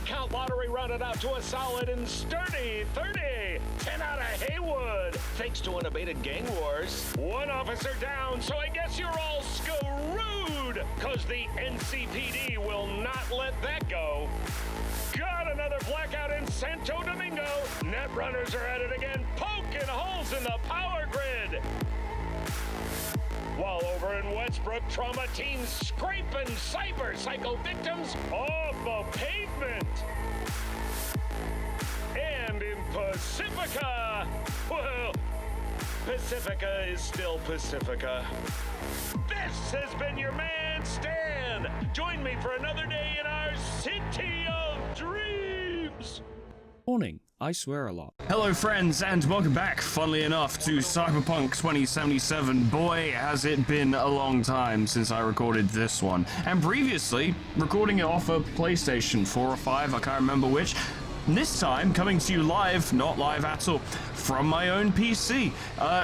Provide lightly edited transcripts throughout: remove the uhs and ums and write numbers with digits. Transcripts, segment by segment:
count lottery rounded out to a solid and sturdy 30. 10 out of Haywood. Thanks to unabated gang wars. One officer down, so I guess you're all screwed. Cause the NCPD will not let that go. Got another blackout in Santo Domingo. Net runners are at it again, poking holes in the power grid. While over in Westbrook, trauma teams scraping cyber-psycho victims off the pavement. And in Pacifica, well, Pacifica is still Pacifica. This has been your man, Stan. Join me for another day in our city of dreams. Warning, I swear a lot. Hello friends, and welcome back, funnily enough, to Cyberpunk 2077. Boy, has it been a long time since I recorded this one. And previously, recording it off a PlayStation 4 or 5, I can't remember which. This time, coming to you live, not live at all, from my own PC.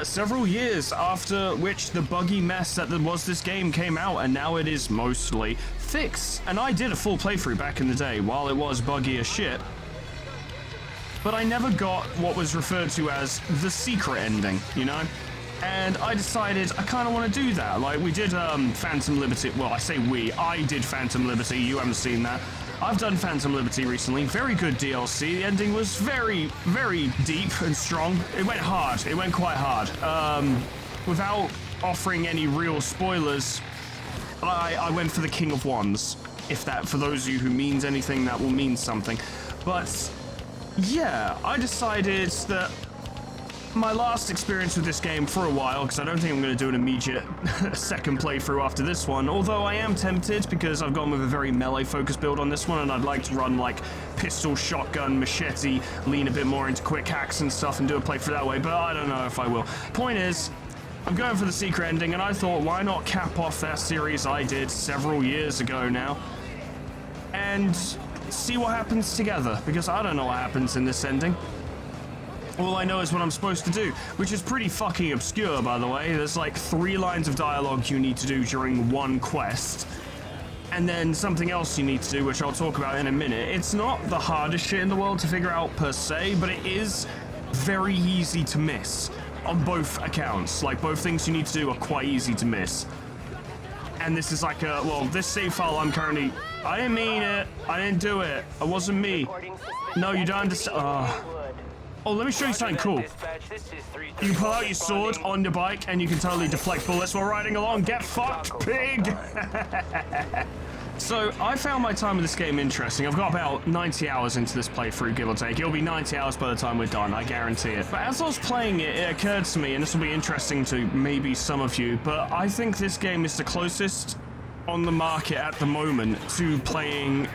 Several years after which the buggy mess that was this game came out, and now it is mostly fixed. And I did a full playthrough back in the day, while it was buggy as shit. But I never got what was referred to as the secret ending, you know? And I decided I kind of want to do that. Like, we did Phantom Liberty. Well, I say we. I did Phantom Liberty. You haven't seen that. I've done Phantom Liberty recently. Very good DLC. The ending was very, very deep and strong. It went hard. It went quite hard. Without offering any real spoilers, I went for the King of Wands. If that, for those of you who means anything, that will mean something. But yeah, I decided that my last experience with this game for a while, because I don't think I'm going to do an immediate second playthrough after this one, although I am tempted because I've gone with a very melee-focused build on this one, and I'd like to run, like, pistol, shotgun, machete, lean a bit more into quick hacks and stuff and do a playthrough that way, but I don't know if I will. Point is, I'm going for the secret ending, and I thought, why not cap off that series I did several years ago now, and see what happens together, because I don't know what happens in this ending. All I know is what I'm supposed to do, which is pretty fucking obscure, by the way. There's like 3 lines of dialogue you need to do during one quest, and then something else you need to do, which I'll talk about in a minute. It's not the hardest shit in the world to figure out per se, but it is very easy to miss on both accounts. Like, both things you need to do are quite easy to miss. And this is like a, well, this save file I'm currently, I didn't mean it. I didn't do it. It wasn't me. No, you don't understand. Oh, let me show you something cool. You pull out your sword on your bike and you can totally deflect bullets while riding along. Get fucked, pig! So, I found my time with this game interesting. I've got about 90 hours into this playthrough, give or take. It'll be 90 hours by the time we're done, I guarantee it. But as I was playing it, it occurred to me, and this will be interesting to maybe some of you, but I think this game is the closest on the market at the moment to playing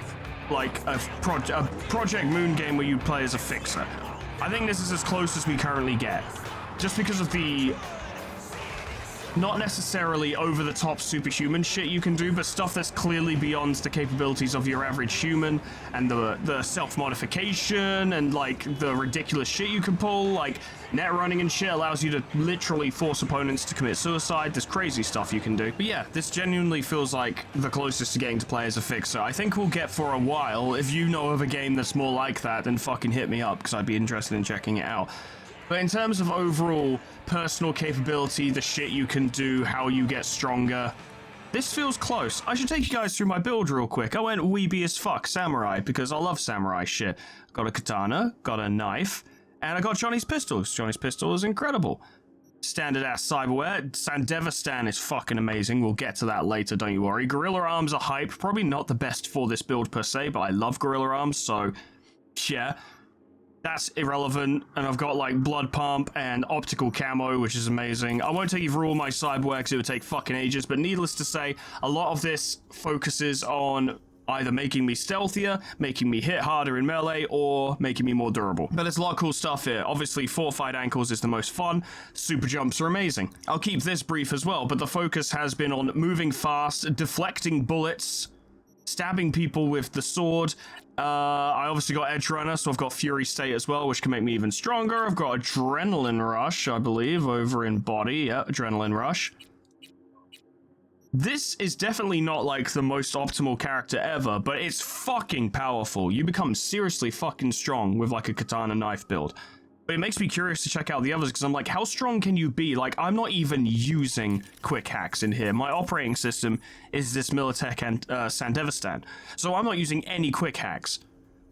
like a Project Moon game where you play as a fixer. I think this is as close as we currently get, just because of the not necessarily over-the-top superhuman shit you can do, but stuff that's clearly beyond the capabilities of your average human, and the self-modification, and like the ridiculous shit you can pull, like net running and shit allows you to literally force opponents to commit suicide. There's crazy stuff you can do. But yeah, this genuinely feels like the closest to getting to play as a fixer. I think we'll get for a while. If you know of a game that's more like that, then fucking hit me up, because I'd be interested in checking it out. But in terms of overall personal capability, the shit you can do, how you get stronger, this feels close. I should take you guys through my build real quick. I went weeby as fuck samurai, because I love samurai shit. Got a katana, got a knife, and I got Johnny's pistols. Johnny's pistol is incredible. Standard ass cyberware. Sandevistan is fucking amazing. We'll get to that later, don't you worry. Gorilla arms are hype. Probably not the best for this build per se, but I love gorilla arms, so yeah. That's irrelevant, and I've got like blood pump and optical camo, which is amazing. I won't take you through all my cyberware because it would take fucking ages, but needless to say, a lot of this focuses on either making me stealthier, making me hit harder in melee, or making me more durable. But there's a lot of cool stuff here. Obviously, fortified ankles is the most fun. Super jumps are amazing. I'll keep this brief as well, but the focus has been on moving fast, deflecting bullets, stabbing people with the sword. I obviously got Edge Runner, so I've got Fury State as well, which can make me even stronger. I've got Adrenaline Rush, I believe, over in body. Yeah, Adrenaline Rush. This is definitely not like the most optimal character ever, but it's fucking powerful. You become seriously fucking strong with like a katana knife build. But it makes me curious to check out the others because I'm like, how strong can you be? Like, I'm not even using quick hacks in here. My operating system is this Militech and Sandevistan, so I'm not using any quick hacks.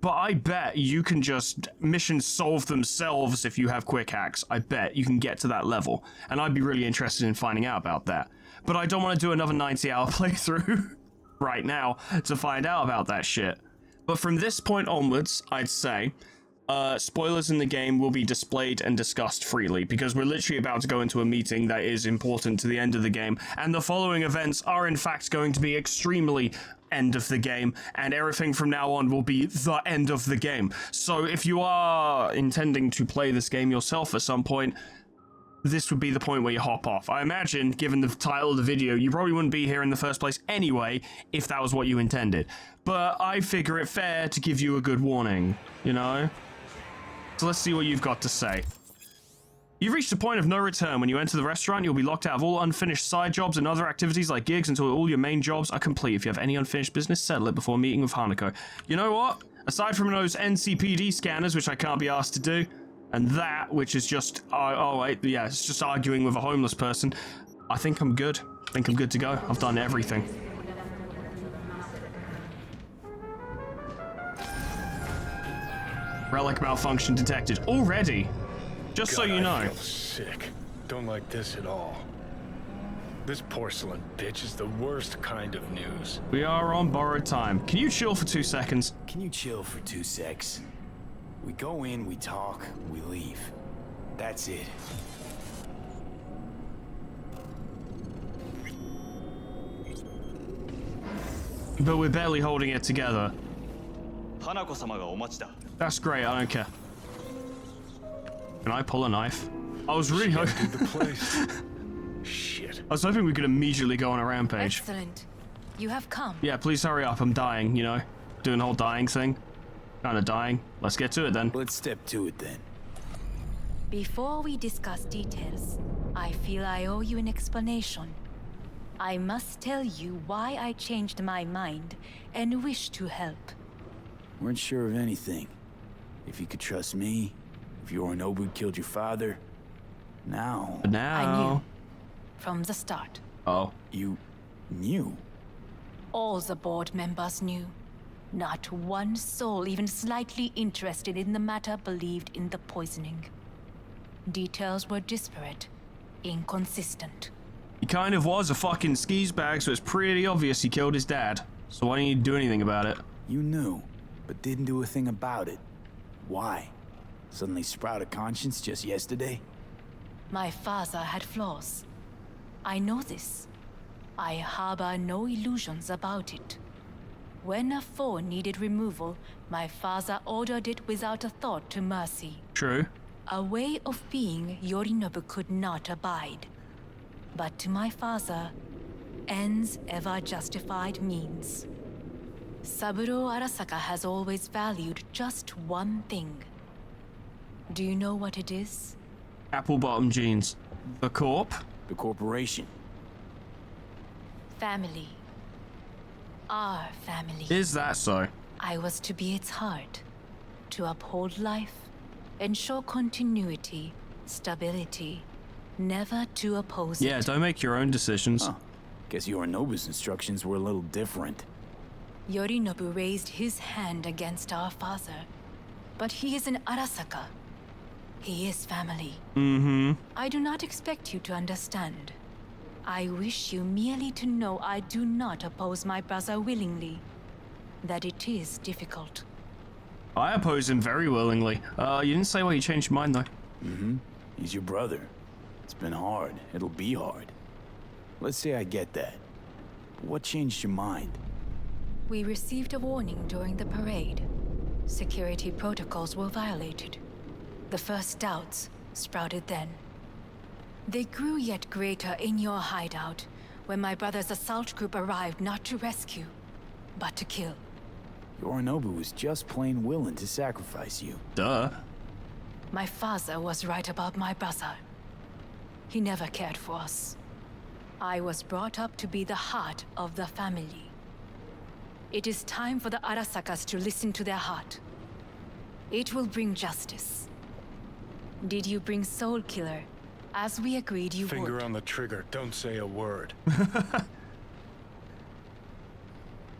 But I bet you can just missions solve themselves if you have quick hacks. I bet you can get to that level, and I'd be really interested in finding out about that. But I don't want to do another 90-hour playthrough right now to find out about that shit. But from this point onwards, I'd say spoilers in the game will be displayed and discussed freely, because we're literally about to go into a meeting that is important to the end of the game, and the following events are in fact going to be extremely end of the game, and everything from now on will be the end of the game. So if you are intending to play this game yourself at some point, this would be the point where you hop off. I imagine, given the title of the video, you probably wouldn't be here in the first place anyway, if that was what you intended. But I figure it fair to give you a good warning, you know? So let's see what you've got to say. You've reached a point of no return. When you enter the restaurant, you'll be locked out of all unfinished side jobs and other activities like gigs until all your main jobs are complete. If you have any unfinished business, settle it before meeting with Hanako. You know what? Aside from those NCPD scanners, which I can't be asked to do, and that, which is just, it's just arguing with a homeless person, I think I'm good. I think I'm good to go. I've done everything. Relic malfunction detected. Already? Just so you know. I feel sick. Don't like this at all. This porcelain bitch is the worst kind of news. We are on borrowed time. Can you chill for 2 seconds? Can you chill for 2 secs? We go in, we talk, we leave. That's it. But we're barely holding it together. That's great, I don't care. Can I pull a knife? I was really hoping... the place. Shit. I was hoping we could immediately go on a rampage. Excellent. You have come. Yeah, please hurry up, I'm dying, you know? Doing the whole dying thing. Kinda dying. Let's get to it then. Let's step to it then. Before we discuss details, I feel I owe you an explanation. I must tell you why I changed my mind and wish to help. Weren't sure of anything. If you could trust me, if Yorinobu killed your father, now... But now... I knew. From the start. Oh. You knew? All the board members knew. Not one soul even slightly interested in the matter believed in the poisoning. Details were disparate, inconsistent. He kind of was a fucking skis bag, so it's pretty obvious he killed his dad. So why didn't you do anything about it? You knew, but didn't do a thing about it. Why? Suddenly sprout a conscience just yesterday? My father had flaws. I know this. I harbor no illusions about it. When a foe needed removal, my father ordered it without a thought to mercy. True. A way of being Yorinobu could not abide. But to my father, ends ever justified means. Saburo Arasaka has always valued just one thing. Do you know what it is? Apple bottom jeans. The corp? The corporation. Family. Our family. Is that so? I was to be its heart, to uphold life, ensure continuity, stability, never to oppose Yeah, it. don't make your own decisions. Huh. Guess Yorinobu's instructions were a little different. Yorinobu raised his hand against our father, but he is an Arasaka. He is family. Mm-hmm. I do not expect you to understand. I wish you merely to know I do not oppose my brother willingly. That it is difficult. I oppose him very willingly. You didn't say why you changed your mind, though. Mm-hmm. He's your brother. It's been hard. It'll be hard. Let's say I get that. But what changed your mind? We received a warning during the parade. Security protocols were violated. The first doubts sprouted then. They grew yet greater in your hideout, when my brother's assault group arrived not to rescue, but to kill. Yorinobu was just plain willing to sacrifice you. Duh. My father was right about my brother. He never cared for us. I was brought up to be the heart of the family. It is time for the Arasakas to listen to their heart. It will bring justice. Did you bring Soul Killer, as we agreed you would? Finger on the trigger, don't say a word.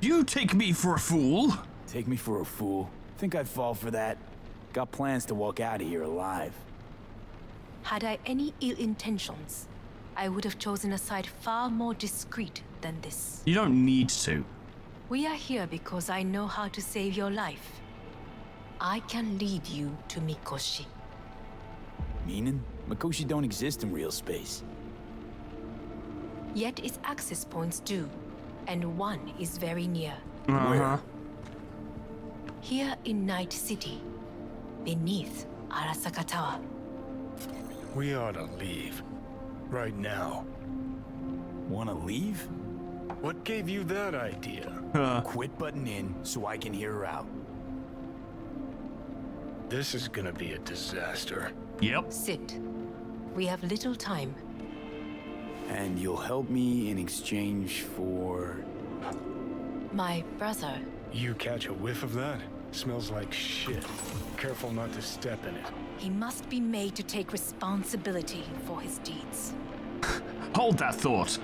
You take me for a fool? Take me for a fool? Think I'd fall for that? Got plans to walk out of here alive. Had I any ill intentions, I would have chosen a side far more discreet than this. You don't need to. We are here because I know how to save your life. I can lead you to Mikoshi. Meaning? Mikoshi don't exist in real space. Yet its access points do, and one is very near. Where? Here in Night City, beneath Arasaka Tower. We ought to leave. Right now. Wanna leave? What gave you that idea? Quit butting in so I can hear her out. This is gonna be a disaster. Yep. Sit. We have little time. And you'll help me in exchange for... My brother. You catch a whiff of that? Smells like shit. Careful not to step in it. He must be made to take responsibility for his deeds. Hold that thought.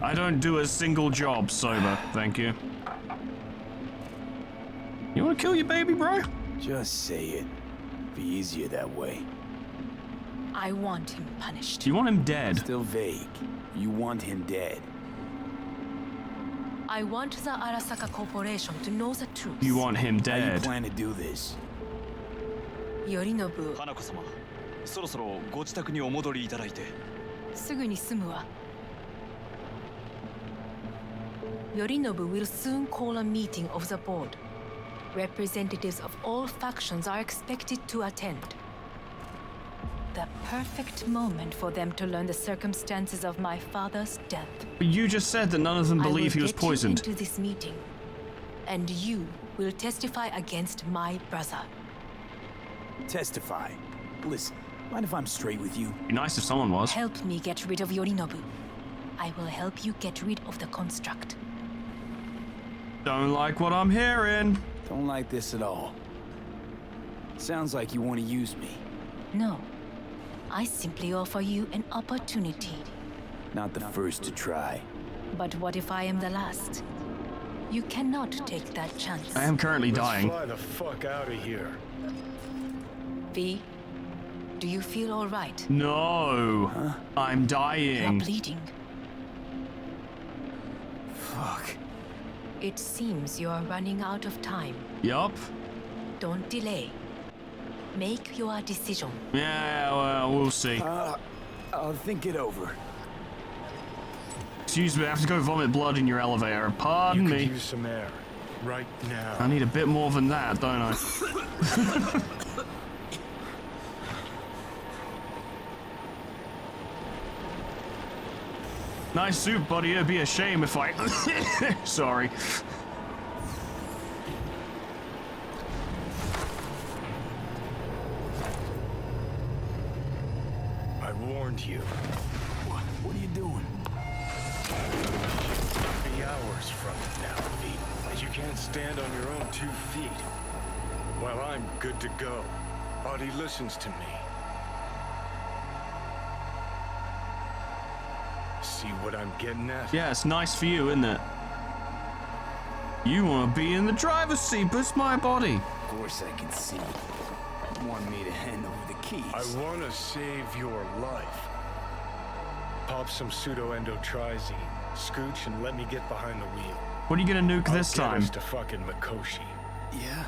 I don't do a single job sober, thank you. You wanna kill your baby, bro? Just say it. Be easier that way. I want him punished. Do you want him dead? Still vague. You want him dead. I want the Arasaka Corporation to know the truth. You want him How you dead? plan to do this? Yorinobu, 花子様、そろそろご自宅にお戻りいただいて。すぐに済むわ。Yorinobu will soon call a meeting of the board. Representatives of all factions are expected to attend. The perfect moment for them to learn the circumstances of my father's death. But you just said that none of them believe he was I will poisoned. get you into this meeting, and you will testify against my brother. Testify. Listen, mind if I'm straight with you? Be nice if someone was. Help me get rid of Yorinobu. I will help you get rid of the construct. Don't like what I'm hearing. Don't like this at all. Sounds like you want to use me. No. I simply offer you an opportunity. Not the first to try. But what if I am the last? You cannot take that chance. I am currently Let's dying. fly the fuck out of here. V, do you feel all right? No. I'm You're dying. bleeding. Fuck. It seems you are running out of time. Yup. Don't delay. Make your decision. Yeah, well, we'll see. I'll think it over. Excuse me, I have to go vomit blood in your elevator. Pardon You could me. use some air. Right now. I need a bit more than that, don't I? Nice soup, buddy. It'd be a shame if I... Sorry. I warned you. What are you doing? 3 hours from now, V. And you can't stand on your own 2 feet. Well, I'm good to go. Body listens to me. See what I'm getting at? Yeah, it's nice for you, isn't it? You want to be in the driver's seat, but it's my body. Of course I can see. You want me to hand over the keys. I want to save your life. Pop some pseudo-endotrizine, scooch, and let me get behind the wheel. What are you gonna nuke this I'll get time? us to fucking Mikoshi. Yeah?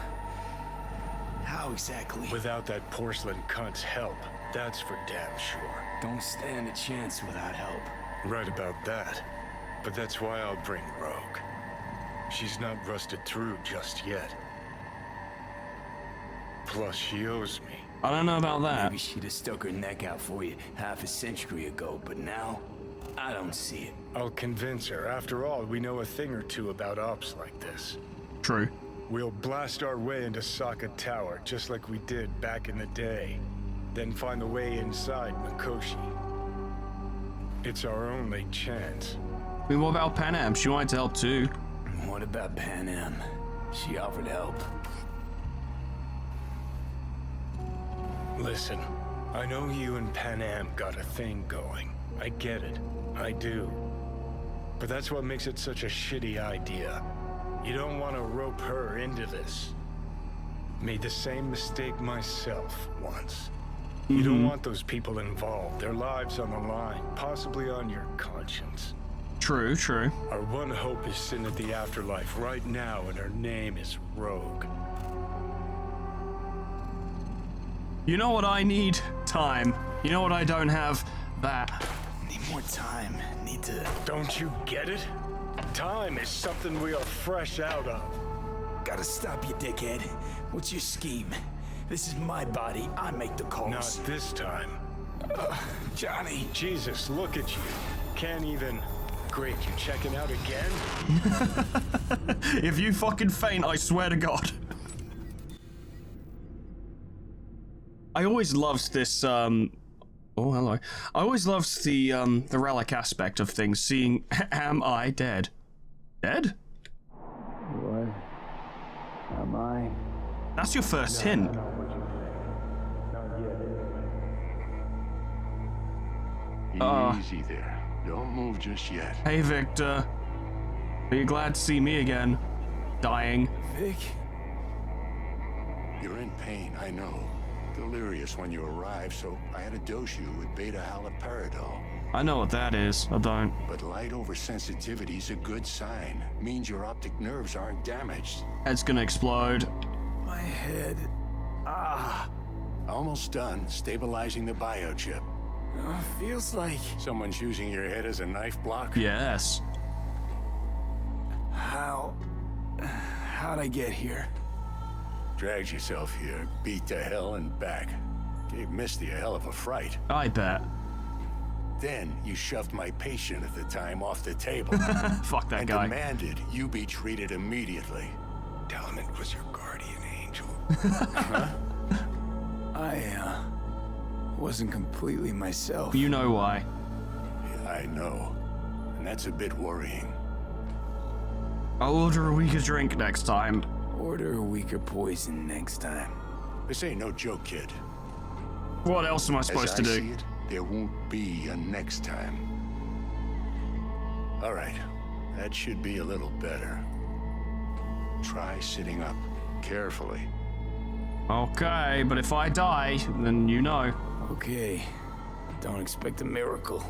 How exactly? Without that porcelain cunt's help, that's for damn sure. Don't stand a chance without help. Right about that. But that's why I'll bring Rogue. She's not rusted through just yet. Plus, she owes me. I don't know about that. Maybe she'd have stuck her neck out for you half a century ago, but now, I don't see it. I'll convince her. After all, we know a thing or two about ops like this. True. We'll blast our way into Sokka Tower, just like we did back in the day. then find the way inside Mikoshi. It's our only chance. I mean, what about Pan Am? She wanted to help too. What about Pan Am? She offered help. Listen, I know you and Pan Am got a thing going. I get it. I do. But that's what makes it such a shitty idea. You don't want to rope her into this. Made the same mistake myself once. You don't want those people involved, their lives on the line, possibly on your conscience. True, true. Our one hope is sin at the afterlife right now, and her name is Rogue. You know what I need? Time. You know what I don't have? That. Need more time. Need to... Don't you get it? Time is something we are fresh out of. Gotta stop you, dickhead. What's your scheme? This is my body. I make the calls. Not this time. Johnny. Jesus, look at you. Can't even... Great, you checking out again? If you fucking faint, I swear to God. I always loved this, Oh, hello. I always loved the relic aspect of things, seeing, am I dead? Dead? What? Am I? That's your first hint. Easy there. Don't move just yet. Hey, Victor. Are you glad to see me again? Dying. Vic? You're in pain, I know. Delirious when you arrived, so I had to dose you with beta-haloperidol. I know what that is. I don't. But light oversensitivity is a good sign. Means your optic nerves aren't damaged. Head's gonna explode. My head. Almost done stabilizing the biochip. Feels like... Someone's using your head as a knife block? Yes. How'd I get here? Dragged yourself here, beat to hell and back. Gave Misty a hell of a fright. I bet. Then you shoved my patient at the time off the table. Fuck that and guy. demanded you be treated immediately. Tell him it was your guardian angel. I wasn't completely myself. You know why. Yeah, I know. And that's a bit worrying. I'll order a weaker drink next time. Order a weaker poison next time. This ain't no joke, kid. What else am I supposed to As I do? see it, there won't be a next time. All right, that should be a little better. Try sitting up, carefully. Okay, but if I die, then you know. Okay. Don't expect a miracle.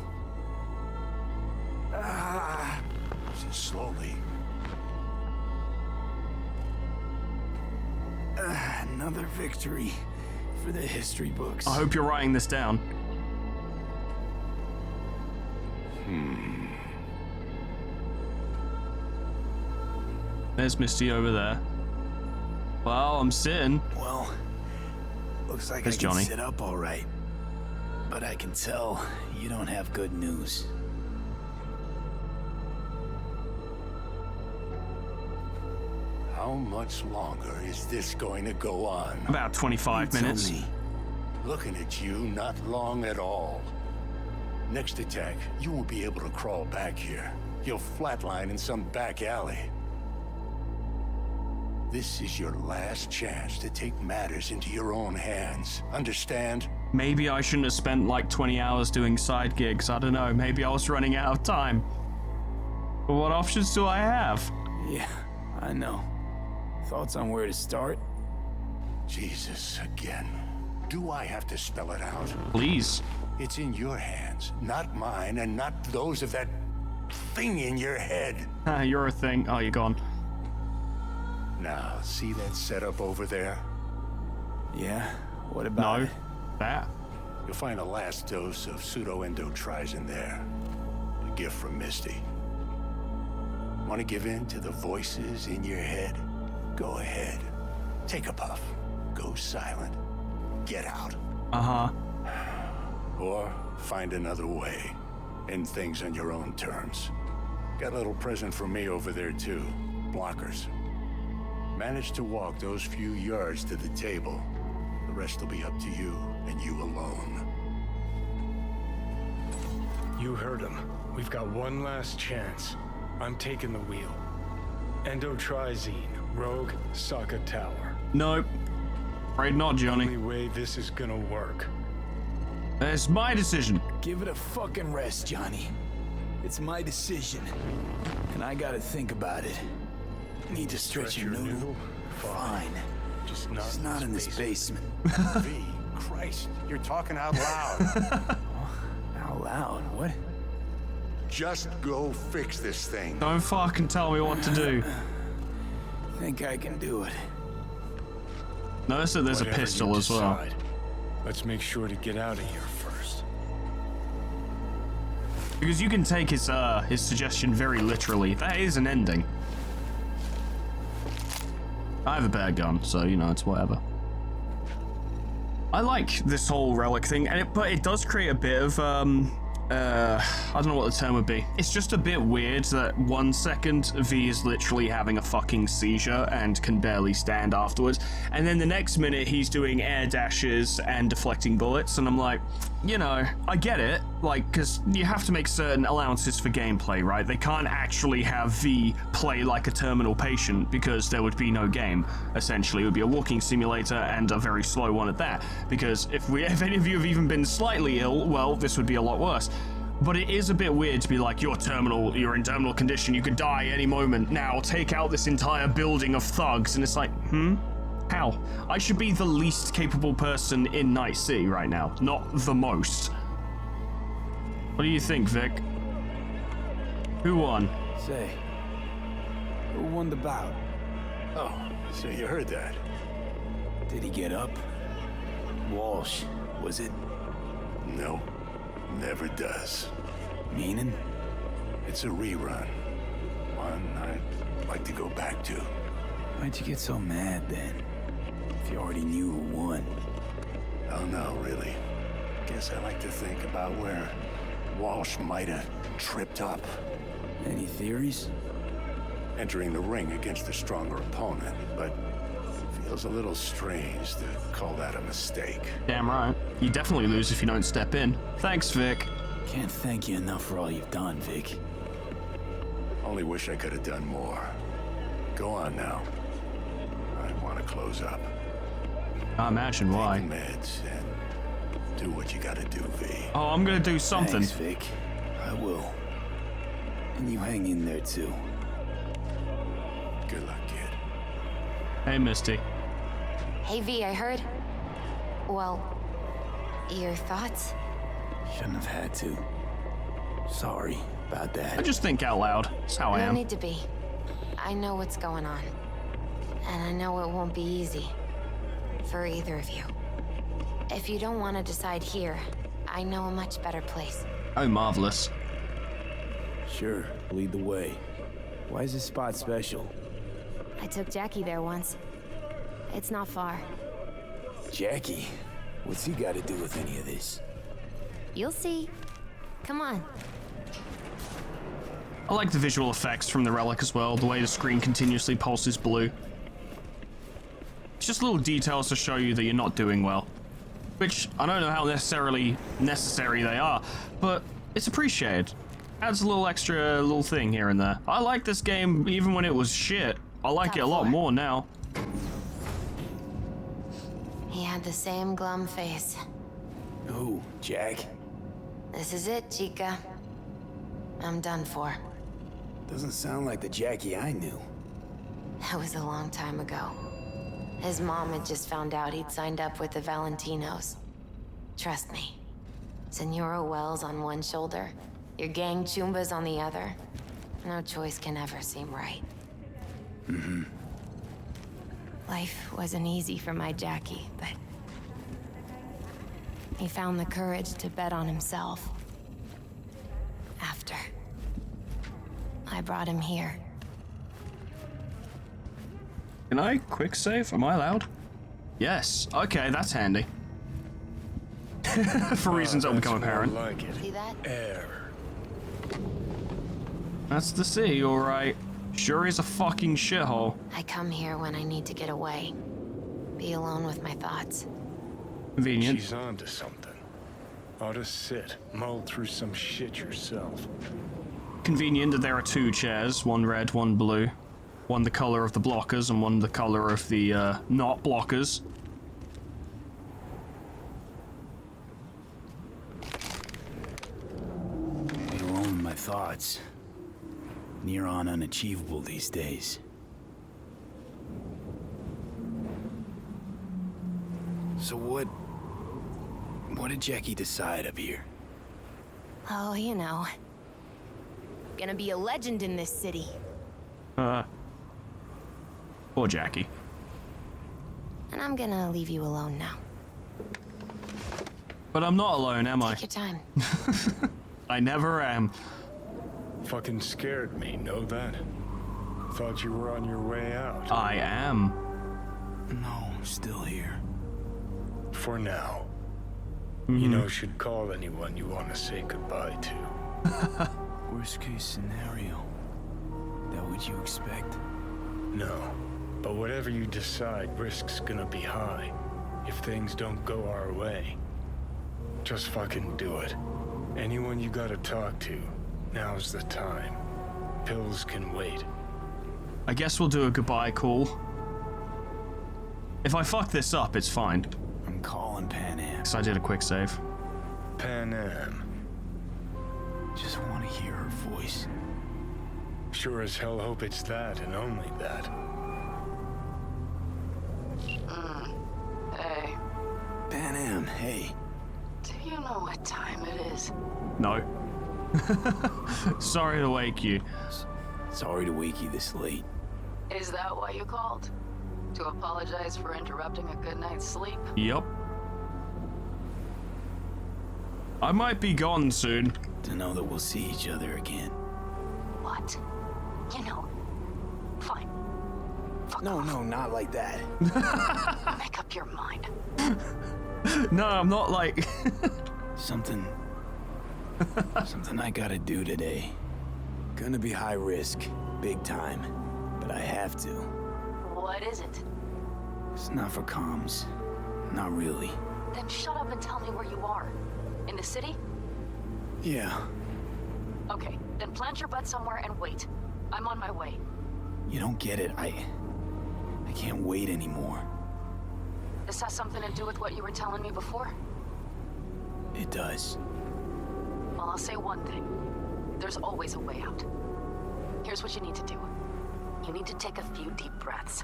Just slowly. Another victory for the history books. I hope you're writing this down. There's Misty over there. Well, I'm sitting. Well, looks like There's I can Johnny. sit up all right. But I can tell you don't have good news. How much longer is this going to go on? About 25 You tell minutes. me. Looking at you, not long at all. Next attack, you won't be able to crawl back here. You'll flatline in some back alley. This is your last chance to take matters into your own hands. Understand? Maybe I shouldn't have spent like 20 hours doing side gigs. I don't know. Maybe I was running out of time. But what options do I have? Yeah, I know. Thoughts on where to start? Jesus, again. Do I have to spell it out? Please. It's in your hands, not mine, and not those of that thing in your head. You're a thing. Oh, you're gone. Now, see that setup over there? Yeah, what about No. it? That. You'll find a last dose of pseudo-endotrizin there. A gift from Misty. Want to give in to the voices in your head? Go ahead. Take a puff. Go silent. Get out. Uh-huh. Or find another way. End things on your own terms. Got a little present for me over there, too. Blockers. Manage to walk those few yards to the table. The rest will be up to you. and you alone. You heard him. We've got one last chance. I'm taking the wheel. Endotrizine, Rogue, Sokka Tower. Nope. Afraid not, Johnny. Only way this is gonna work. It's my decision. Give it a fucking rest, Johnny. It's my decision. And I gotta think about it. Need to stretch your noodle? Fine. Just not in this basement. V, Christ, you're talking out loud. Out loud? What? Just go fix this thing. Don't fucking tell me what to do. Think I can do it. Notice that there's a Whatever pistol you as well. decide, let's make sure to get out of here first. Because you can take his suggestion very literally. That is an ending. I have a bear gun, so you know, it's whatever. I like this whole relic thing, but it does create a bit of I don't know what the term would be. It's just a bit weird that 1 second V is literally having a fucking seizure and can barely stand afterwards, and then the next minute he's doing air dashes and deflecting bullets, and I'm like, you know, I get it, like, because you have to make certain allowances for gameplay, right? They can't actually have V play like a terminal patient because there would be no game. Essentially, it would be a walking simulator and a very slow one at that, because if any of you have even been slightly ill, well, this would be a lot worse. But it is a bit weird to be like, you're in terminal condition, you could die any moment, now take out this entire building of thugs, and it's like, How? I should be the least capable person in Night City right now, not the most. What do you think, Vic? Who won? Say, who won the bout? Oh, so you heard that. Did he get up? Walsh, was it? No, never does. Meaning? It's a rerun. One I'd like to go back to. Why'd you get so mad then? If you already knew who won. Oh no, really. Guess I like to think about where Walsh might have tripped up. Any theories? Entering the ring against a stronger opponent, but feels a little strange to call that a mistake. Damn right. You definitely lose if you don't step in. Thanks, Vic. Can't thank you enough for all you've done, Vic. Only wish I could have done more. Go on now. I want to close up. I imagine why. Take the meds and do what you gotta do, V. Oh, I'm gonna do something. Thanks, Vic. I will. And you hang in there too. Good luck, kid. Hey, Misty. Hey V, I heard. Well, your thoughts? Shouldn't have had to. Sorry about I that. just think out loud. That's how I No am. need to be. I know what's going on. And I know it won't be easy. For either of you. If you don't want to decide here, I know a much better place. Oh, marvelous. Sure, lead the way. Why is this spot special? I took Jackie there once. It's not far. Jackie? What's he got to do with any of this? You'll see. Come on. I like the visual effects from the relic as well, the way the screen continuously pulses blue. It's just little details to show you that you're not doing well. Which, I don't know how necessarily necessary they are, but it's appreciated. Adds a little extra little thing here and there. I like this game even when it was shit. I like it a lot more now. He had the same glum face. Who? Jack? This is it, Chica. I'm done for. Doesn't sound like the Jackie I knew. That was a long time ago. His mom had just found out he'd signed up with the Valentinos. Trust me. Senora Wells on one shoulder, your gang Chumbas on the other. No choice can ever seem right. Life wasn't easy for my Jackie, but he found the courage to bet on himself. After I brought him here. Can I quick save? Am I allowed? Yes. Okay, that's handy. For reasons that will become apparent. Like it. See that? Air. That's the sea, alright. Sure is a fucking shithole. I come here when I need to get away. Be alone with my thoughts. Convenient. She's onto something. Ought to sit, mull through some shit yourself. Convenient that there are two chairs, one red, one blue. One the color of the blockers and one the color of the not blockers. You're alone my thoughts. Near on unachievable these days. So what did Jackie decide up here? Oh, you know. Gonna be a legend in this city. Poor Jackie. And I'm gonna leave you alone now. But I'm not alone, am I? Take your time. I never am. Fucking scared me, know that? Thought you were on your way out. I am. No, I'm still here. For now. You know, should call anyone you want to say goodbye to. Worst case scenario. That what you expect? No. But whatever you decide, risk's gonna be high. If things don't go our way. Just fucking do it. Anyone you gotta talk to, now's the time. Pills can wait. I guess we'll do a goodbye call. If I fuck this up, it's fine. I'm calling Pan Am. Because I did a quick save. Pan Am. Just want to hear her voice. Sure as hell hope it's that and only that. Hey, Pan Am, hey. do you know what time it is? No. Sorry to wake you. Sorry to wake you this late. Is that why you called? To apologize for interrupting a good night's sleep? Yup. I might be gone soon. To know that we'll see each other again. What? You know, fine. Fuck No, off. no, not like that. Make up your mind. No, I'm not like... Something I gotta do today. Gonna be high risk, big time, but I have to. What is it? It's not for comms. Not really. Then shut up and tell me where you are. In the city? Yeah, Okay, then plant your butt somewhere and wait. I'm on my way. you don't get it. I can't wait anymore. This has something to do with what you were telling me before? It does. Well, I'll say one thing. There's always a way out. Here's what you need to do. You need to take a few deep breaths.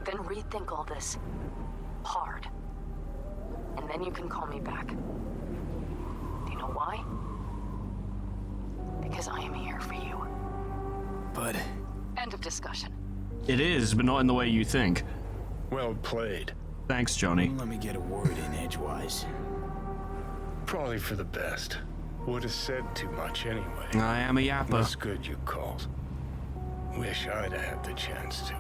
Then rethink all this. Hard. And then you can call me back. Do you know why? Because I am here for you. But End of discussion. It is, but not in the way you think. Well played. Thanks, Johnny. let me get a word in edgewise. Probably for the best. Would have said too much anyway. I am a yapper. That's good you called. Wish I'd have had the chance to.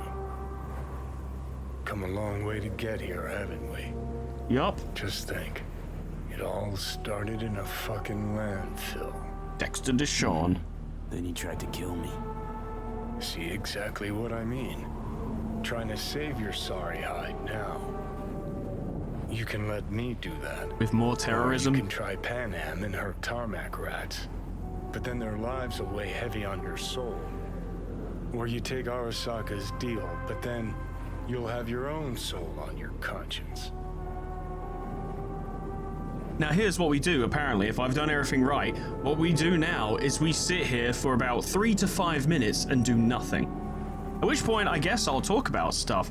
Come a long way to get here, haven't we? Yup. Just think. It all started in a fucking landfill. Dexter Deshawn. Then you tried to kill me. See exactly what I mean? Trying to save your sorry hide now. You can let me do that. With more Or terrorism? you can try Pan Am and her tarmac rats. But then their lives will weigh heavy on your soul. Or you take Arasaka's deal, but then you'll have your own soul on your conscience. Now here's what we do, apparently, if I've done everything right. What we do now is we sit here for about 3 to 5 minutes and do nothing. At which point, I guess I'll talk about stuff.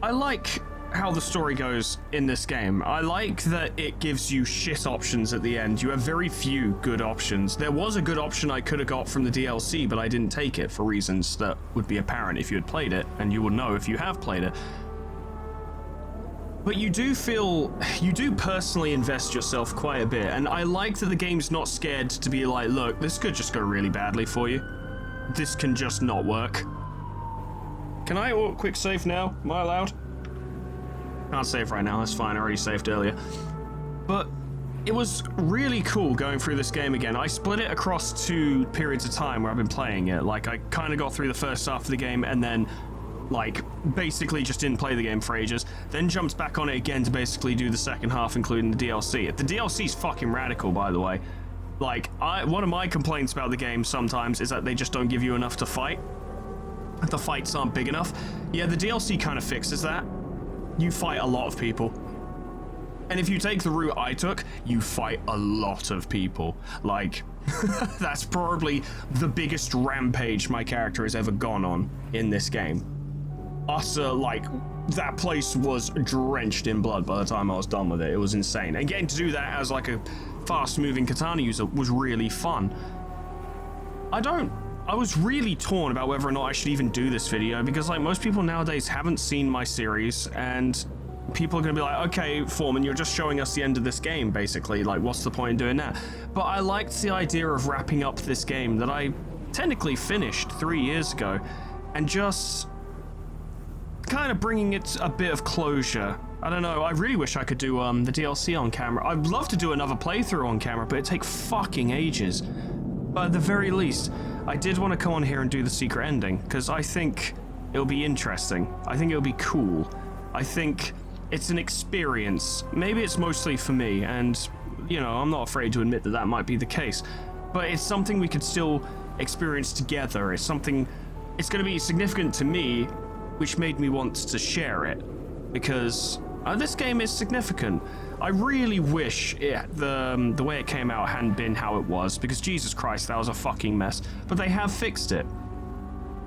I like how the story goes in this game. I like that it gives you shit options at the end. You have very few good options. There was a good option I could have got from the DLC, but I didn't take it for reasons that would be apparent if you had played it, and you will know if you have played it. But you do personally invest yourself quite a bit, and I like that the game's not scared to be like, look, this could just go really badly for you. This can just not work. Can I quick save now? Am I allowed? Can't save right now, that's fine, I already saved earlier. But it was really cool going through this game again. I split it across 2 periods of time where I've been playing it. Like, I kind of got through the first half of the game, and then, like, basically just didn't play the game for ages, then jumped back on it again to basically do the second half, including the DLC. The DLC's fucking radical, by the way. Like, one of my complaints about the game sometimes is that they just don't give you enough to fight. The fights aren't big enough. Yeah, the DLC kind of fixes that. You fight a lot of people. And if you take the route I took, you fight a lot of people. Like, that's probably the biggest rampage my character has ever gone on in this game. Like, that place was drenched in blood by the time I was done with it. It was insane. And getting to do that as like a fast-moving katana user was really fun. I was really torn about whether or not I should even do this video, because like most people nowadays haven't seen my series, and people are gonna be like, okay, Foreman, you're just showing us the end of this game, basically. Like, what's the point in doing that? But I liked the idea of wrapping up this game that I technically finished 3 years ago, and just kind of bringing it a bit of closure. I don't know, I really wish I could do the DLC on camera. I'd love to do another playthrough on camera, but it'd take fucking ages. But at the very least, I did want to come on here and do the secret ending, because I think it'll be interesting. I think it'll be cool. I think it's an experience. Maybe it's mostly for me, and, you know, I'm not afraid to admit that that might be the case. But it's something we could still experience together. It's something, it's going to be significant to me, which made me want to share it, because this game is significant. I really wish the way it came out hadn't been how it was, because Jesus Christ, that was a fucking mess. But they have fixed it.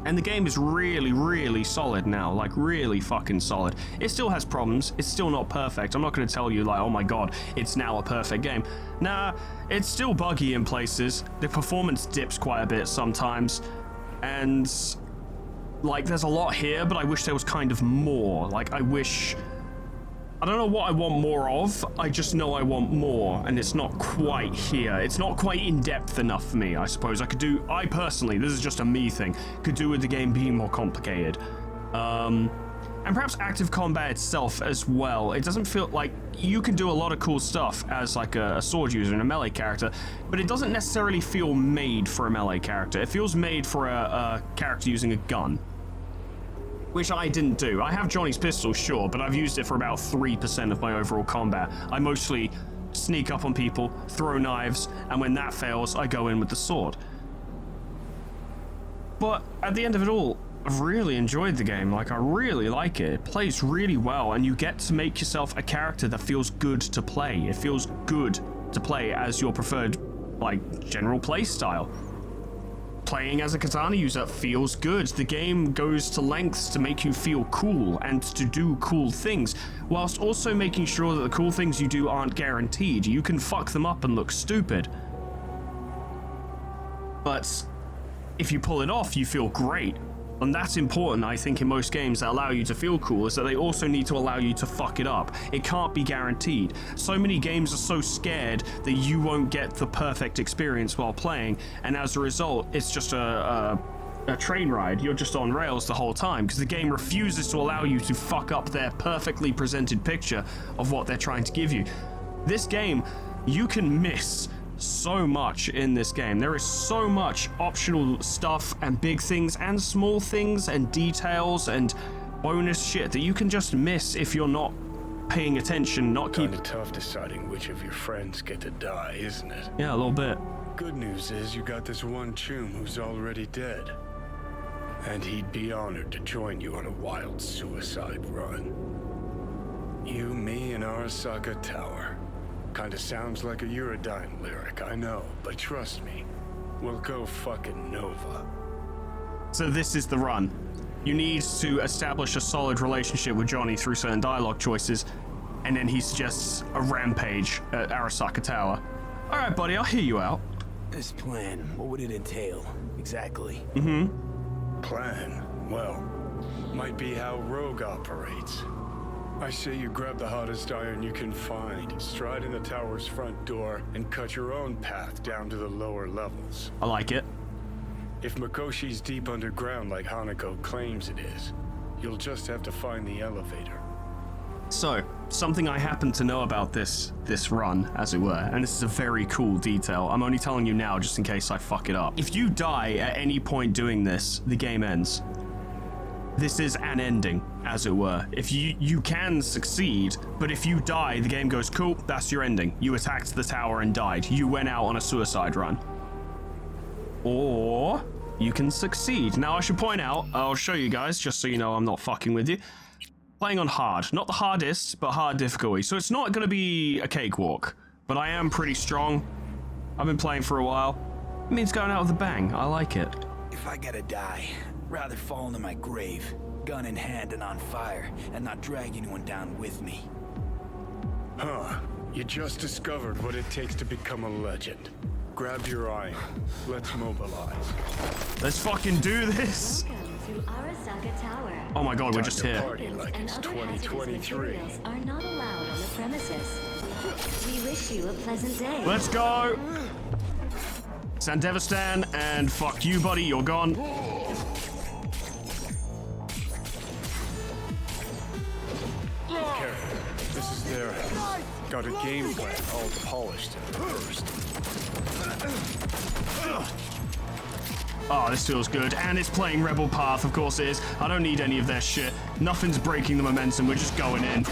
And the game is really, really solid now, like really fucking solid. It still has problems, it's still not perfect. I'm not gonna tell you like, oh my god, it's now a perfect game. Nah, it's still buggy in places. The performance dips quite a bit sometimes. And like, there's a lot here, but I wish there was kind of more. Like, I don't know what I want more of, I just know I want more, and it's not quite here. It's not quite in-depth enough for me, I suppose. I personally, this is just a me thing, could do with the game being more complicated. And perhaps active combat itself as well. It doesn't feel like you can do a lot of cool stuff as like a sword user and a melee character, but it doesn't necessarily feel made for a melee character. It feels made for a character using a gun. Which I didn't do. I have Johnny's pistol, sure, but I've used it for about 3% of my overall combat. I mostly sneak up on people, throw knives, and when that fails, I go in with the sword. But at the end of it all, I've really enjoyed the game. Like, I really like it. It plays really well, and you get to make yourself a character that feels good to play. It feels good to play as your preferred, like, general play style. Playing as a katana user feels good. The game goes to lengths to make you feel cool and to do cool things, whilst also making sure that the cool things you do aren't guaranteed. You can fuck them up and look stupid. But if you pull it off, you feel great. And that's important, I think, in most games that allow you to feel cool, is that they also need to allow you to fuck it up. It can't be guaranteed. So many games are so scared that you won't get the perfect experience while playing, and as a result, it's just a train ride. You're just on rails the whole time, because the game refuses to allow you to fuck up their perfectly presented picture of what they're trying to give you. This game, you can miss so much in this game. There is so much optional stuff and big things and small things and details and bonus shit that you can just miss if you're not paying attention, not keep... Kinda tough deciding which of your friends get to die, isn't it? Yeah, a little bit. Good news is you got this one chum who's already dead. And he'd be honored to join you on a wild suicide run. You, me, and Arasaka Tower. Kinda sounds like a Eurodyne lyric, I know, but trust me, we'll go fucking Nova. So this is the run. You need to establish a solid relationship with Johnny through certain dialogue choices, and then he suggests a rampage at Arasaka Tower. Alright, buddy, I'll hear you out. This plan, what would it entail, exactly? Plan? Well, might be how Rogue operates. I say you grab the hottest iron you can find, stride in the tower's front door, and cut your own path down to the lower levels. I like it. If Mikoshi's deep underground like Hanako claims it is, you'll just have to find the elevator. So, something I happen to know about this run, as it were, and this is a very cool detail. I'm only telling you now just in case I fuck it up. If you die at any point doing this, the game ends. this is an ending, as it were. If you can succeed, but if you die, the game goes, cool, that's your ending. You attacked the tower and died. You went out on a suicide run. Or you can succeed. Now, I should point out, I'll show you guys, just so you know I'm not fucking with you. Playing on hard. Not the hardest, but hard difficulty. So it's not going to be a cakewalk, but I am pretty strong. I've been playing for a while. It means going out with a bang. I like it. If I gotta die, rather fall into my grave, gun in hand and on fire, and not drag anyone down with me. Huh. You just discovered what it takes to become a legend. Grab your iron. Let's mobilize. Let's fucking do this. Oh my god, we're just here. Party like it's 2023. Are not allowed on the premises. We wish you a pleasant day. Let's go. Sandevistan, and fuck you, buddy. You're gone. Okay, this is their house. Got a game plan all polished at first. Oh, this feels good. And it's playing Rebel Path, of course it is. I don't need any of their shit. Nothing's breaking the momentum. We're just going in.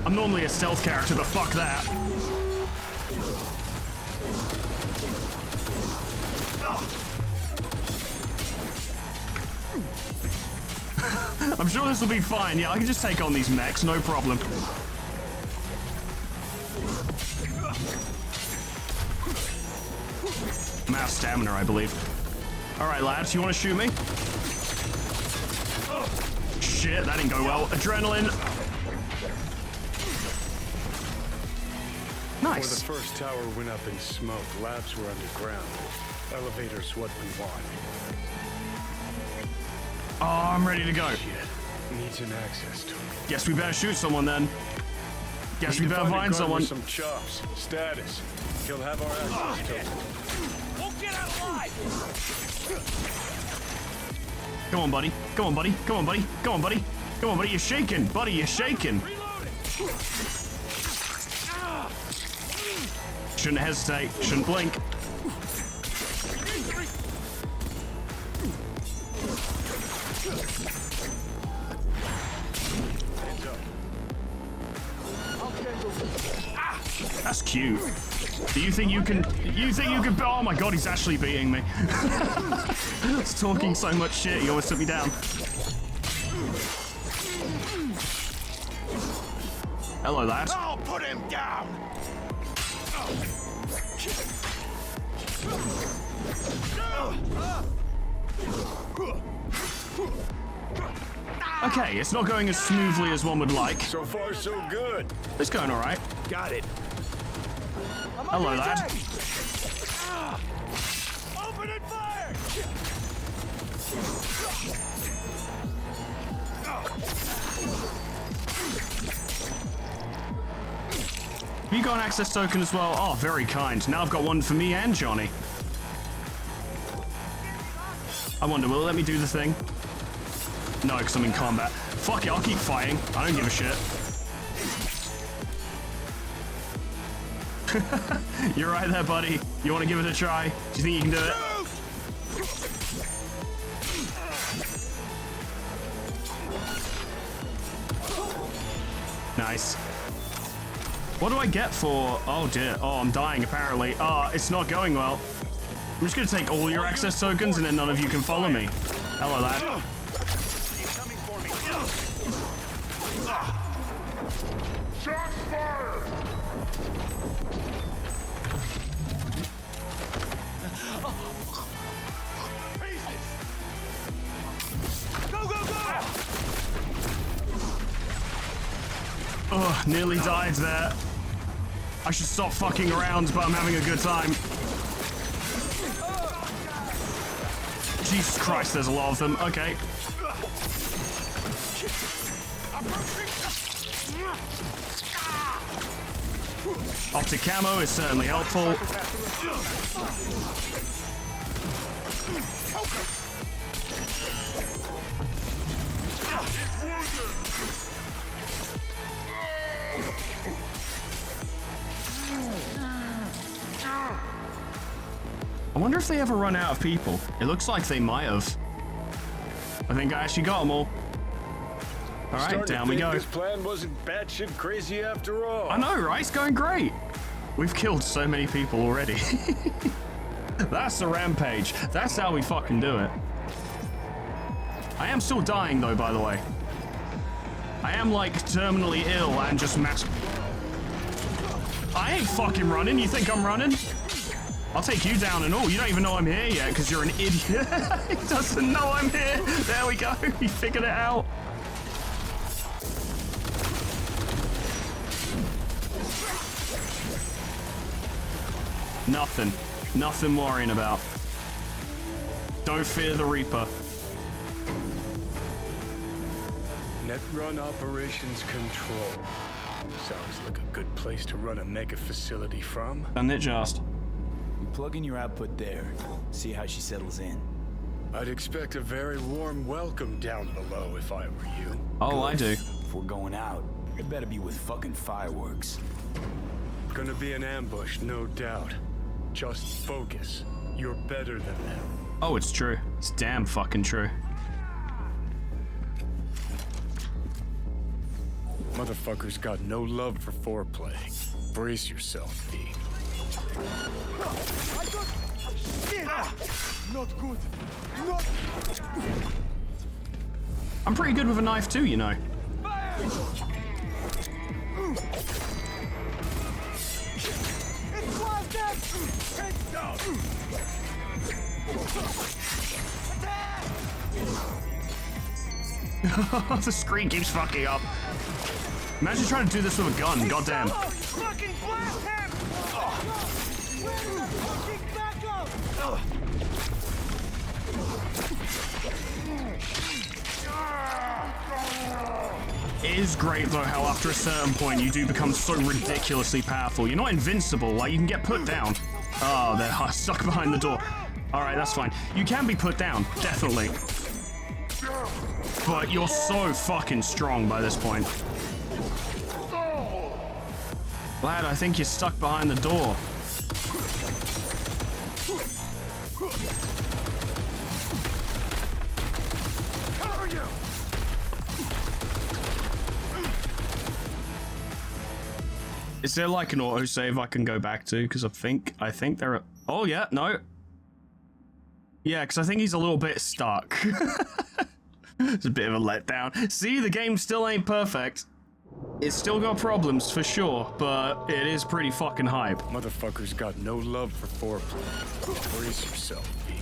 I'm normally a stealth character, but fuck that. I'm sure this will be fine. Yeah, I can just take on these mechs, no problem. I'm out of stamina, I believe. Alright, lads, you want to shoot me? Shit, that didn't go well. Adrenaline. Nice. Before the first tower went up in smoke, labs were underground. Elevators what we want. Oh, I'm ready to go. Shit. Needs an access to it. Guess we better shoot someone then. Guess we better find someone. Some chops. Status. He'll have our access to it. Won't get out alive! Come on, buddy. Come on, buddy. Come on, buddy. Come on, buddy. Come on, buddy. You're shaking. Buddy, you're shaking. Shouldn't hesitate. Shouldn't blink. That's cute. Do you think you can? Oh my god, he's actually beating me. He's talking so much shit, he almost took me down. Hello, lad. I'll put him down! Okay, it's not going as smoothly as one would like. So far, so good. It's going all right. Got it. Hello, lad. Open and fire! You got an access token as well? Oh, very kind. Now I've got one for me and Johnny. I wonder, will it let me do the thing? No, because I'm in combat. Fuck it, I'll keep fighting. I don't give a shit. You're right there, buddy. You want to give it a try? Do you think you can do it? Nice. What do I get for... Oh, dear. Oh, I'm dying, apparently. Oh, it's not going well. I'm just going to take all your access tokens and then none of you can follow me. Hello, lad. Shots fired! Go, go, go! Oh, nearly died there. I should stop fucking around, but I'm having a good time. Jesus Christ, there's a lot of them. Okay. Optic camo is certainly helpful. I wonder if they ever run out of people. It looks like they might have. I think I actually got them all. All right, down we go. This plan wasn't batshit crazy after all. I know, right? It's going great. We've killed so many people already. That's a rampage. That's how we fucking do it. I am still dying though, by the way. I am like terminally ill and just I ain't fucking running. You think I'm running? I'll take you down and all. You don't even know I'm here yet because you're an idiot. He doesn't know I'm here. There we go. He figured it out. Nothing. Nothing worrying about. Don't fear the Reaper. Net Run Operations Control. Sounds like a good place to run a mega facility from. Doesn't it just? You plug in your output there. See how she settles in. I'd expect a very warm welcome down below if I were you. Oh, I do. If we're going out, it better be with fucking fireworks. Gonna be an ambush, no doubt. Just focus. You're better than them. Oh, it's true. It's damn fucking true. Motherfuckers got no love for foreplay. Brace yourself, V. Not good. Not. I'm pretty good with a knife too, you know. The screen keeps fucking up. Imagine trying to do this with a gun, goddamn. It is great though how after a certain point you do become so ridiculously powerful. You're not invincible, like you can get put down. Oh, they're stuck behind the door. Alright, that's fine. You can be put down, definitely. But you're so fucking strong by this point. Lad, I think you're stuck behind the door. Is there like an autosave I can go back to? Because I think there are... Oh yeah, no. Yeah, because I think he's a little bit stuck. It's a bit of a letdown. See, the game still ain't perfect. It's still got problems for sure, but it is pretty fucking hype. Motherfuckers got no love for foreplay. Brace yourself, V.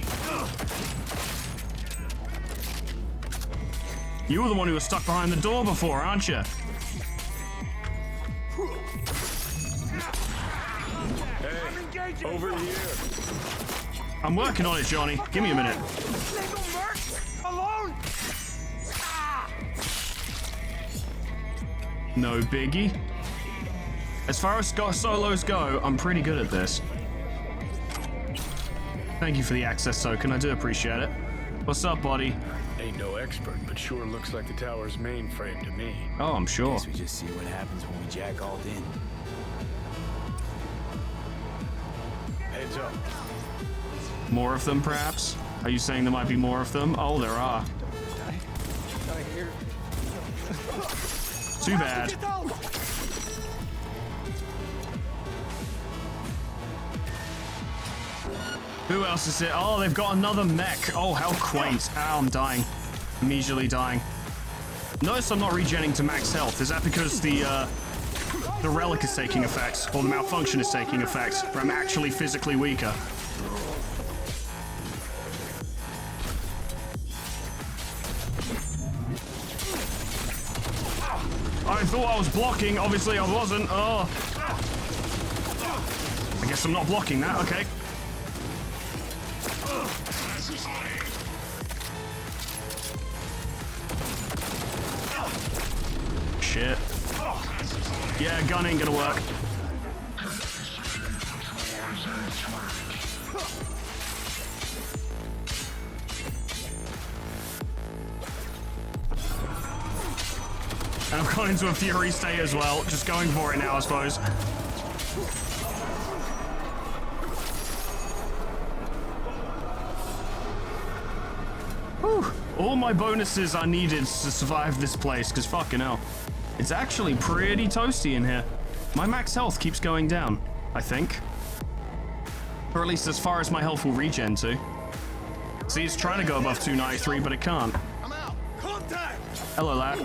You were the one who was stuck behind the door before, aren't you? Hey, over here. I'm working on it, Johnny. Give me a minute. No biggie. As far as solos go, I'm pretty good at this. Thank you for the access token. I do appreciate it. What's up, buddy? Ain't no expert, but sure looks like the tower's mainframe to me. Oh, I'm sure. Guess we just see what happens when we jack all in. Heads up. More of them, perhaps? Are you saying there might be more of them? Oh, there are. Too bad. Who else is it? Oh, they've got another mech. Oh, how quaint. Ow, I'm dying. Immediately dying. Notice I'm not regenning to max health. Is that because the relic is taking effect, or the malfunction is taking effect, where I'm actually physically weaker? I thought I was blocking, obviously I wasn't. Oh. I guess I'm not blocking that, okay. Shit. Yeah, gun ain't gonna work. And I've gone into a fury state as well, just going for it now, I suppose. Whew. all my bonuses are needed to survive this place, because fucking hell. It's actually pretty toasty in here. My max health keeps going down, I think. Or at least as far as my health will regen to. See, it's trying to go above 293, but it can't. I'm out. Contact. Hello, lad.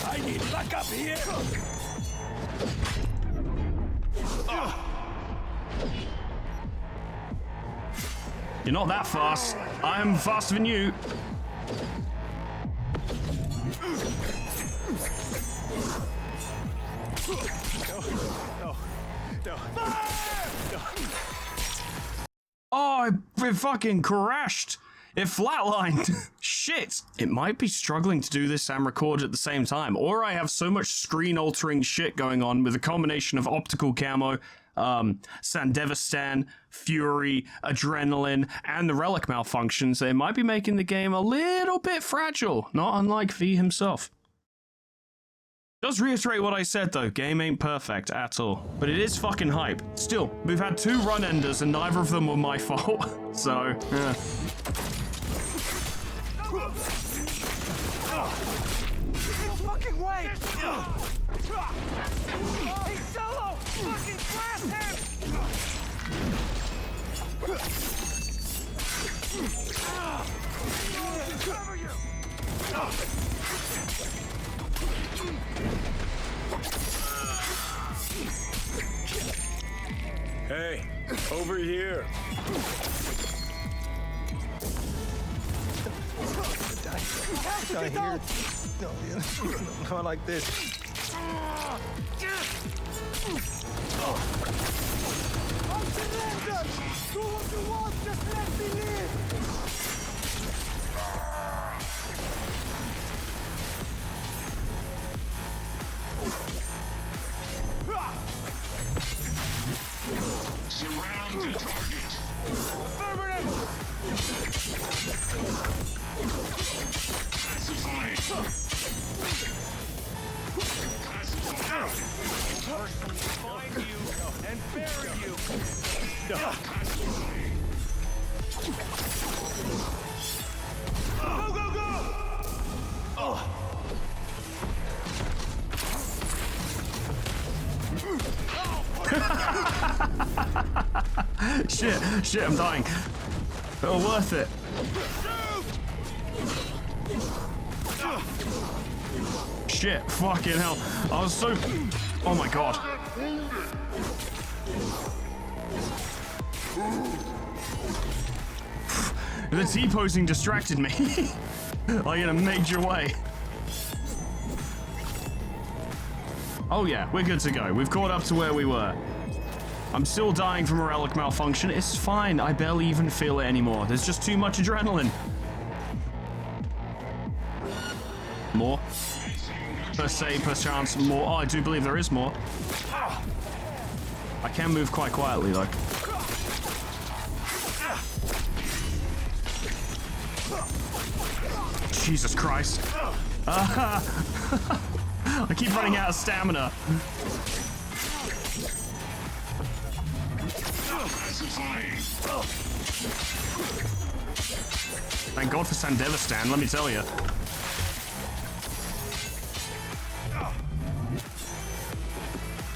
I need luck up here. You're not that fast. I'm faster than you. Oh, it fucking crashed. It flatlined. Shit. It might be struggling to do this and record at the same time, or I have so much screen-altering shit going on with a combination of optical camo, Sandevistan, Fury, Adrenaline, and the relic malfunctions that it might be making the game a little bit fragile, not unlike V himself. Does reiterate what I said though, game ain't perfect at all, but it is fucking hype. Still, we've had 2 run enders and neither of them were my fault, so, yeah. Fucking way! Hey, Solo! Fucking blast him! Cover you! Hey, over here. Die here. No, not like this. I'll surrender! Do what you want, just let me live! Surround the target. Affirmative! Classify. Personally find you and bury you! Go, go, go! Shit, I'm dying. Oh, worth it. Shit, fucking hell. I was so... Oh my god. The T-posing distracted me. Like in a major way. Oh yeah, we're good to go. We've caught up to where we were. I'm still dying from a relic malfunction. It's fine. I barely even feel it anymore. There's just too much adrenaline. More. Per se, per chance, more. Oh, I do believe there is more. I can move quite quietly, though. Jesus Christ. I keep running out of stamina. Thank God for Sandevistan, let me tell you.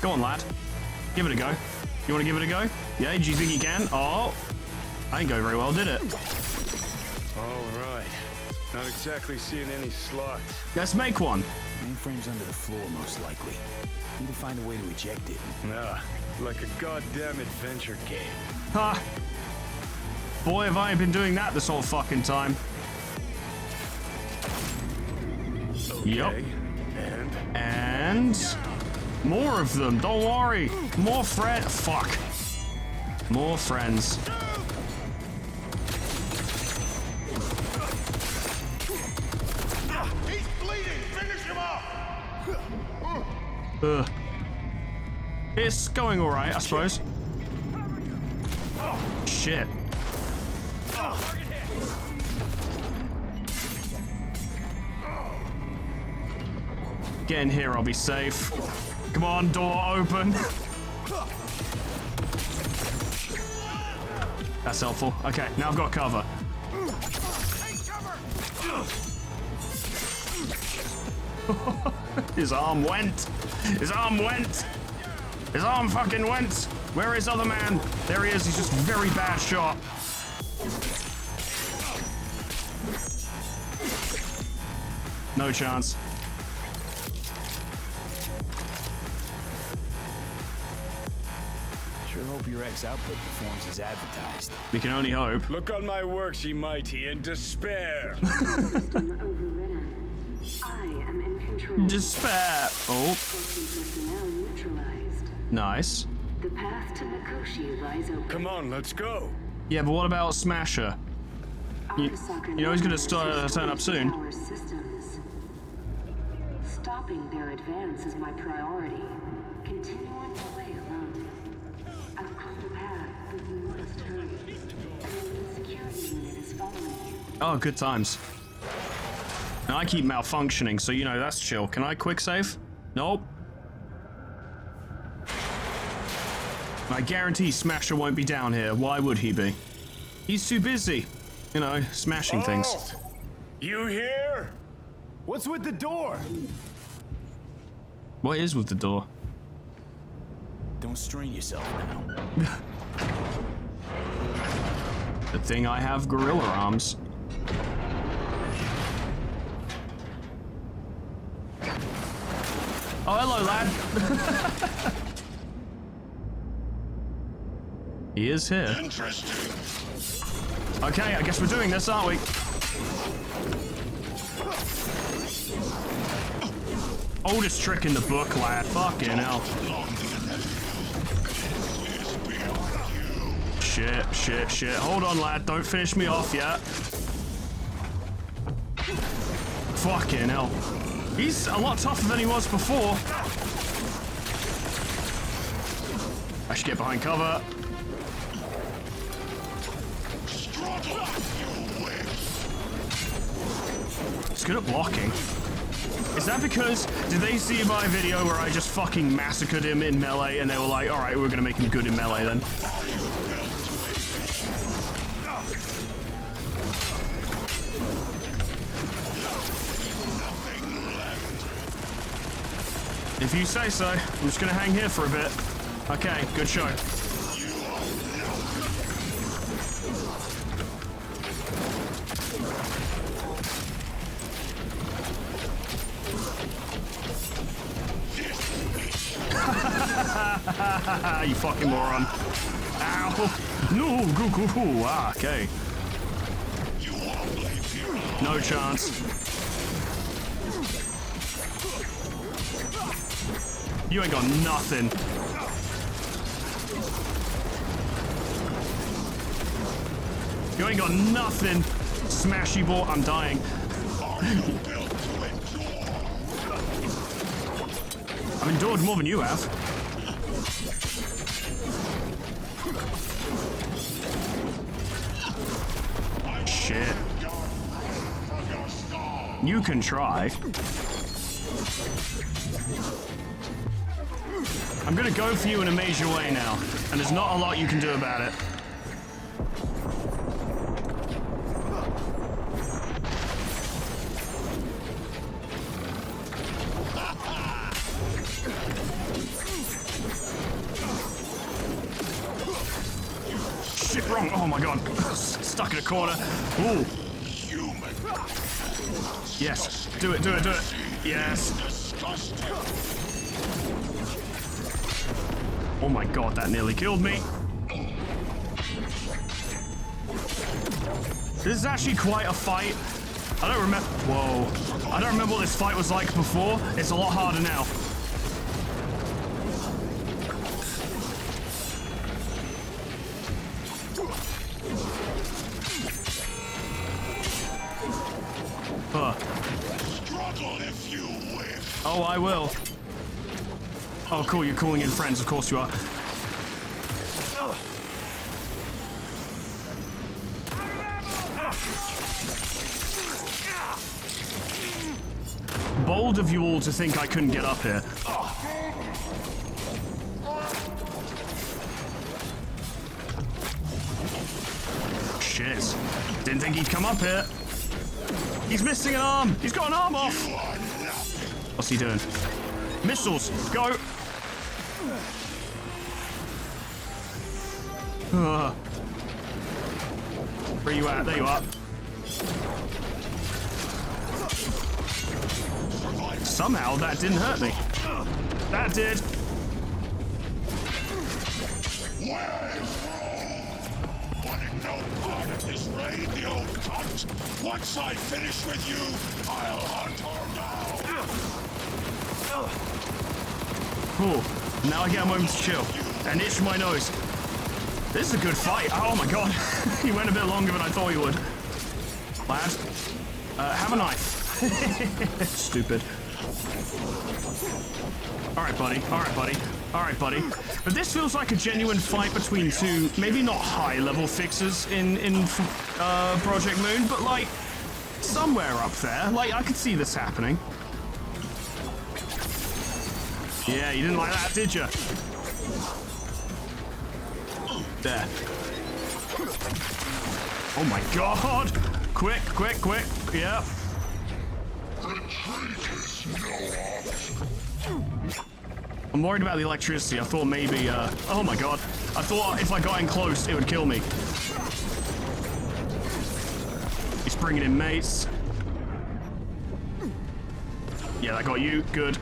Go on, lad. Give it a go. You want to give it a go? Yeah, do you think you can? Oh, that didn't go very well, did it? All right. Not exactly seeing any slots. Let's make one. Mainframe's under the floor, most likely. Need to find a way to eject it. Nah, like a goddamn adventure game. Ha! Boy, have I been doing that this whole fucking time. Okay. Yup. And more of them, don't worry. More fuck. More friends. He's bleeding! Finish him off! It's going alright, I suppose. Shit. Get in here, I'll be safe. Come on, door open. That's helpful. Okay, now I've got cover. His arm went. His arm went. His arm fucking went. Where is other man? There he is. He's just very bad shot. No chance. Sure hope your ex-output performs as advertised. We can only hope. Look on my works, ye mighty, in despair. System overridden. I am in control. Despair. Oh. Personnel neutralized. Nice. The path to Mikoshi lies open. Come on, let's go. Yeah, but what about Smasher? You know he's gonna turn up soon. Our systems. Stopping their advance is my priority. Continue on your way alone. I've called a path, but you must hurry. The security unit is following you. Oh, good times. And I keep malfunctioning, so you know that's chill. Can I quick save? Nope. I guarantee Smasher won't be down here. Why would he be? He's too busy, you know, smashing things. You here? What's with the door? What is with the door? Don't strain yourself now. Good thing I have gorilla arms. Oh, hello, lad. He is here. Interesting. Okay, I guess we're doing this, aren't we? Oldest trick in the book, lad. Fucking hell. Shit. Hold on, lad. Don't finish me off yet. Fucking hell. He's a lot tougher than he was before. I should get behind cover. He's good at blocking. Is that because, did they see my video where I just fucking massacred him in melee and they were like, alright, we're gonna make him good in melee then? If you say so, I'm just gonna hang here for a bit. Okay, good show. You fucking moron. Ow. No, go. Ah, okay. No chance. You ain't got nothing. You ain't got nothing. Smashy ball. I'm dying. I've endured more than you have. Shit. You can try. I'm gonna go for you in a major way now, and there's not a lot you can do about it. Shit, wrong. Oh my god. Stuck in a corner. Ooh. Yes. Do it. Yes. Oh my god, that nearly killed me. This is actually quite a fight. I don't remember. Whoa. I don't remember what this fight was like before. It's a lot harder now. Oh, I will. Oh, cool, you're calling in friends, of course you are. Bold of you all to think I couldn't get up here. Didn't think he'd come up here. He's missing an arm. He's got an arm off. What's he doing? Missiles, go. Where you at? There you are. Somehow that didn't hurt me. That did. Wanted no part of this raid, the old cunt. Once I finish with you, I'll hunt her down. Cool. Now I get a moment to chill and itch my nose. This is a good fight. Oh my god. He went a bit longer than I thought he would. Lad, have a knife. Stupid. Alright, buddy. Alright, buddy. Alright, buddy. But this feels like a genuine fight between two, maybe not high-level fixers in Project Moon, but like, somewhere up there. Like, I could see this happening. Yeah, you didn't like that, did you? There. Oh my god! Quick, quick, quick. Yeah. I'm worried about the electricity. I thought maybe, oh my god. I thought if I got in close, it would kill me. He's bringing in mates. Yeah, that got you. Good.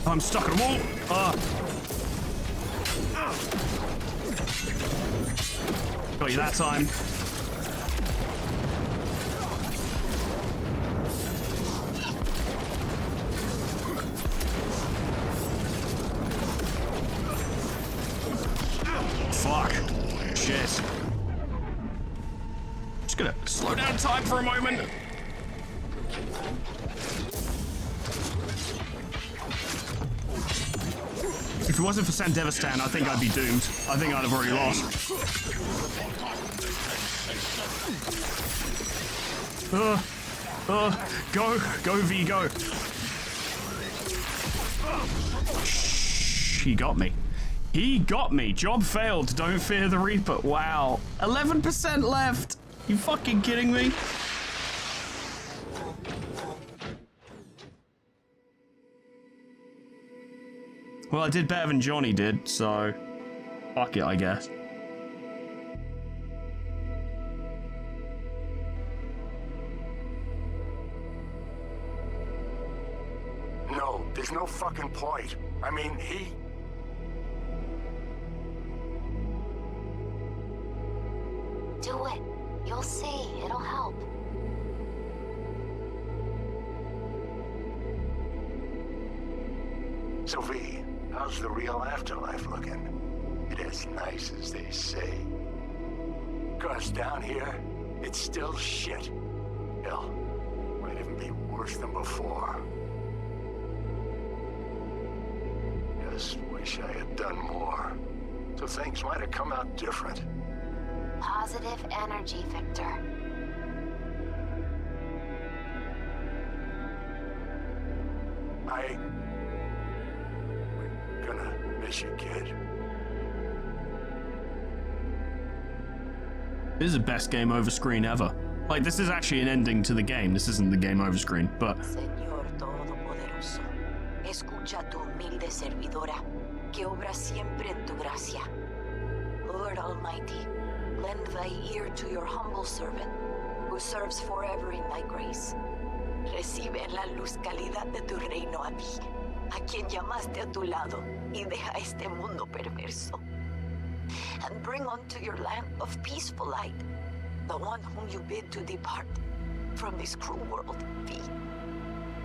I'm stuck on a wall. Got you that time. Fuck. Shit. Just gonna slow down time for a moment. If it wasn't for San Devistan, I think I'd be doomed. I think I'd have already lost. Go V, go. Shh, he got me. He got me. Job failed. Don't fear the Reaper. Wow. 11% left. You fucking kidding me? Well, I did better than Johnny did, so fuck it, I guess. No, there's no fucking point. I mean, he... Do it. You'll see. It'll help. Sophie, how's the real afterlife looking? It as nice as they say. 'Cause down here, it's still shit. Hell, might even be worse than before. Just wish I had done more. So things might have come out different. Positive energy, Victor. We're gonna miss you, kid. This is the best game over screen ever. Like, this is actually an ending to the game. This isn't the game over screen, but... Señor Todopoderoso, escucha tu humilde servidora, que obra siempre en tu gracia. Lord Almighty, lend thy ear to your humble servant, who serves forever in thy grace. Recibe en la luz calidad de tu reino a ti, a quien llamaste a tu lado, y deja este mundo perverso. And bring unto your land of peaceful light, the one whom you bid to depart from this cruel world, thee.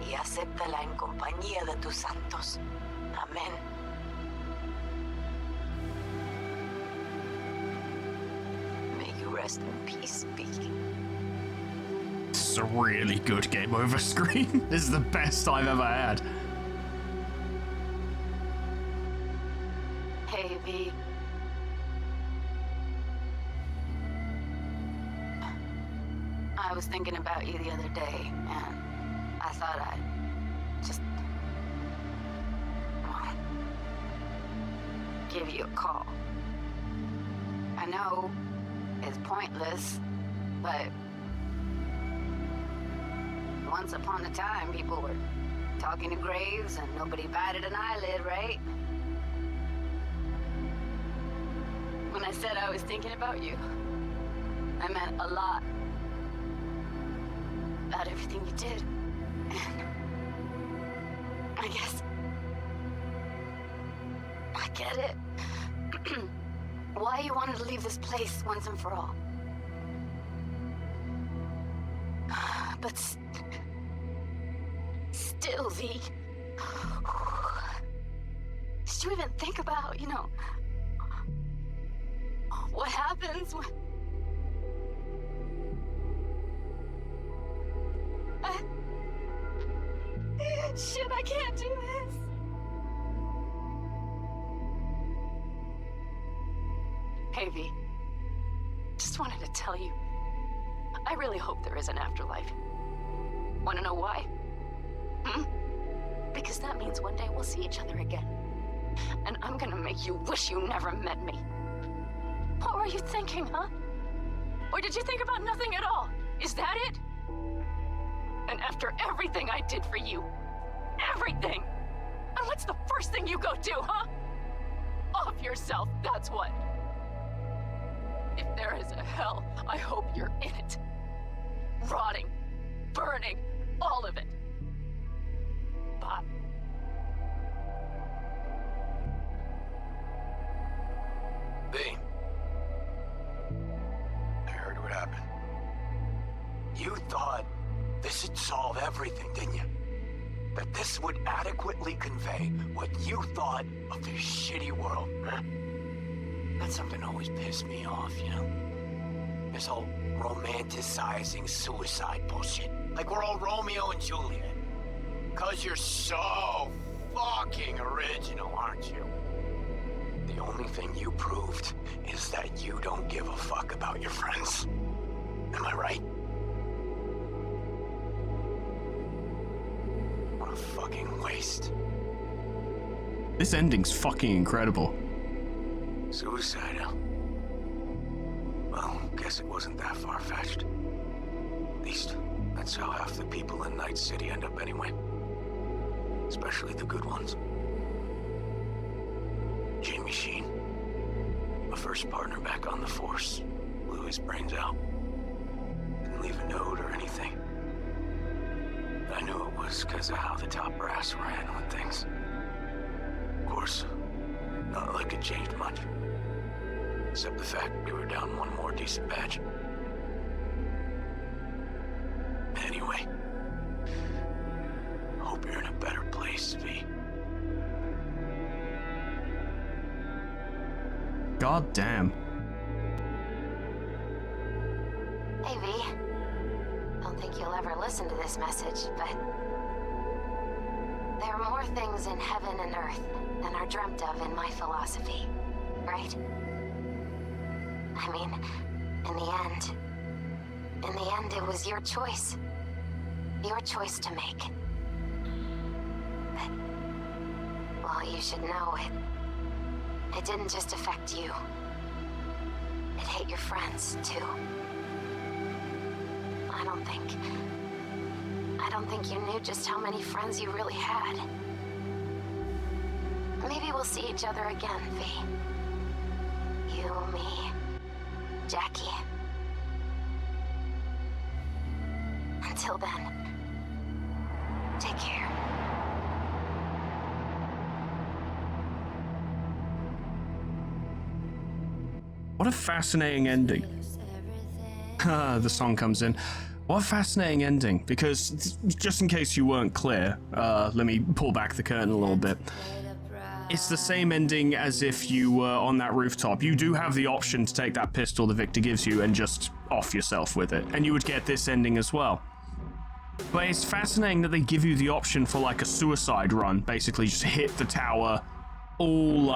Y acéptala en compañía de tus santos. Amén. May you rest in peace, V. This is a really good game over screen. This is the best I've ever had. Hey, V. I was thinking about you the other day, and I thought I'd just... well, give you a call. I know it's pointless, but once upon a time, people were talking to graves and nobody batted an eyelid, right? When I said I was thinking about you, I meant a lot. About everything you did. And I guess I get it. Why you wanted to leave this place once and for all. But still, V. Did you even think about, you know, what happens when... Shit, I can't do this. Hey, V. Just wanted to tell you, I really hope there is an afterlife. Wanna know why? Because that means one day we'll see each other again. And I'm gonna make you wish you never met me. What were you thinking, huh? Or did you think about nothing at all? Is that it? And after everything I did for you, everything! And what's the first thing you go do, huh? Off yourself, that's what. If there is a hell, I hope you're in it. Rotting, burning, all of it. Bye. B. I heard what happened. You thought this would solve everything, didn't you? That this would adequately convey what you thought of this shitty world, huh? That's something that always pissed me off, you know? This whole romanticizing suicide bullshit. Like we're all Romeo and Juliet. 'Cause you're so fucking original, aren't you? The only thing you proved is that you don't give a fuck about your friends. Am I right? What a fucking waste. This ending's fucking incredible. Suicide, huh? Well, guess it wasn't that far-fetched. At least, that's how half the people in Night City end up anyway. Especially the good ones. Jamie Sheen, my first partner back on the Force, blew his brains out. Didn't leave a note or anything. I knew it was because of how the top brass were handling things. Of course, not like it changed much. Except the fact we were down one more decent batch. Anyway, hope you're in a better place, V. God damn. Hey, V. Don't think you'll ever listen to this message, but there are more things in heaven and earth than are dreamt of in my philosophy, right? I mean, in the end, it was your choice. Your choice to make. But, well, you should know it didn't just affect you. It hit your friends, too. I don't think you knew just how many friends you really had. Maybe we'll see each other again, V. You, me, Jackie. Until then, take care. What a fascinating ending. The song comes in. What a fascinating ending, because just in case you weren't clear, let me pull back the curtain a little bit. It's the same ending as if you were on that rooftop. You do have the option to take that pistol the Victor gives you and just off yourself with it, and you would get this ending as well. But it's fascinating that they give you the option for like a suicide run, basically just hit the tower, all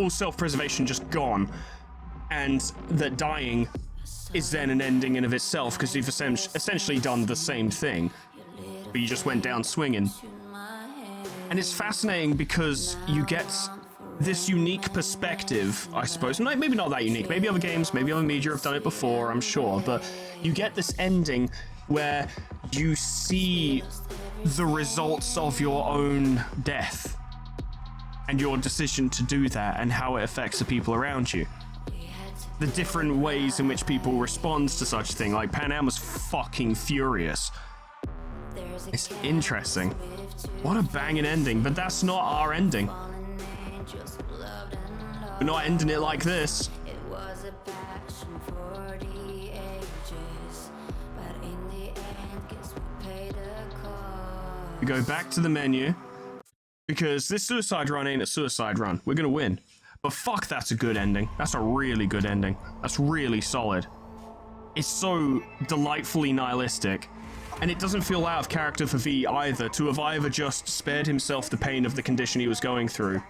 self-preservation just gone, and that dying is then an ending in of itself, because you've essentially done the same thing, but you just went down swinging. And it's fascinating because you get this unique perspective, I suppose. Maybe not that unique. Maybe other games, maybe other media have done it before, I'm sure. But you get this ending where you see the results of your own death and your decision to do that and how it affects the people around you. The different ways in which people respond to such a thing. Like, Pan Am was fucking furious. It's interesting. What a banging ending, but that's not our ending. We're not ending it like this. We go back to the menu, because this suicide run ain't a suicide run. We're gonna win. But fuck, that's a good ending. That's a really good ending. That's really solid. It's so delightfully nihilistic. And it doesn't feel out of character for V either, to have either just spared himself the pain of the condition he was going through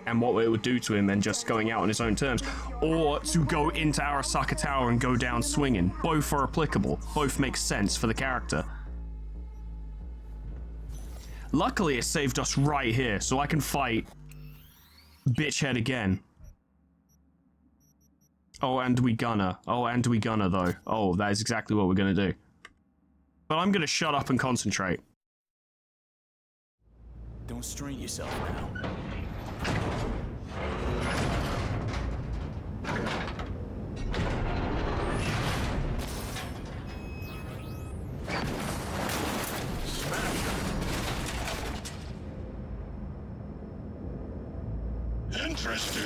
and what it would do to him and just going out on his own terms, or to go into Arasaka Tower and go down swinging. Both are applicable. Both make sense for the character. Luckily, it saved us right here, so I can fight Bitchhead again. Oh, and we gonna. Though. Oh, that is exactly what we're gonna do. But I'm gonna shut up and concentrate. Don't strain yourself now. Interesting.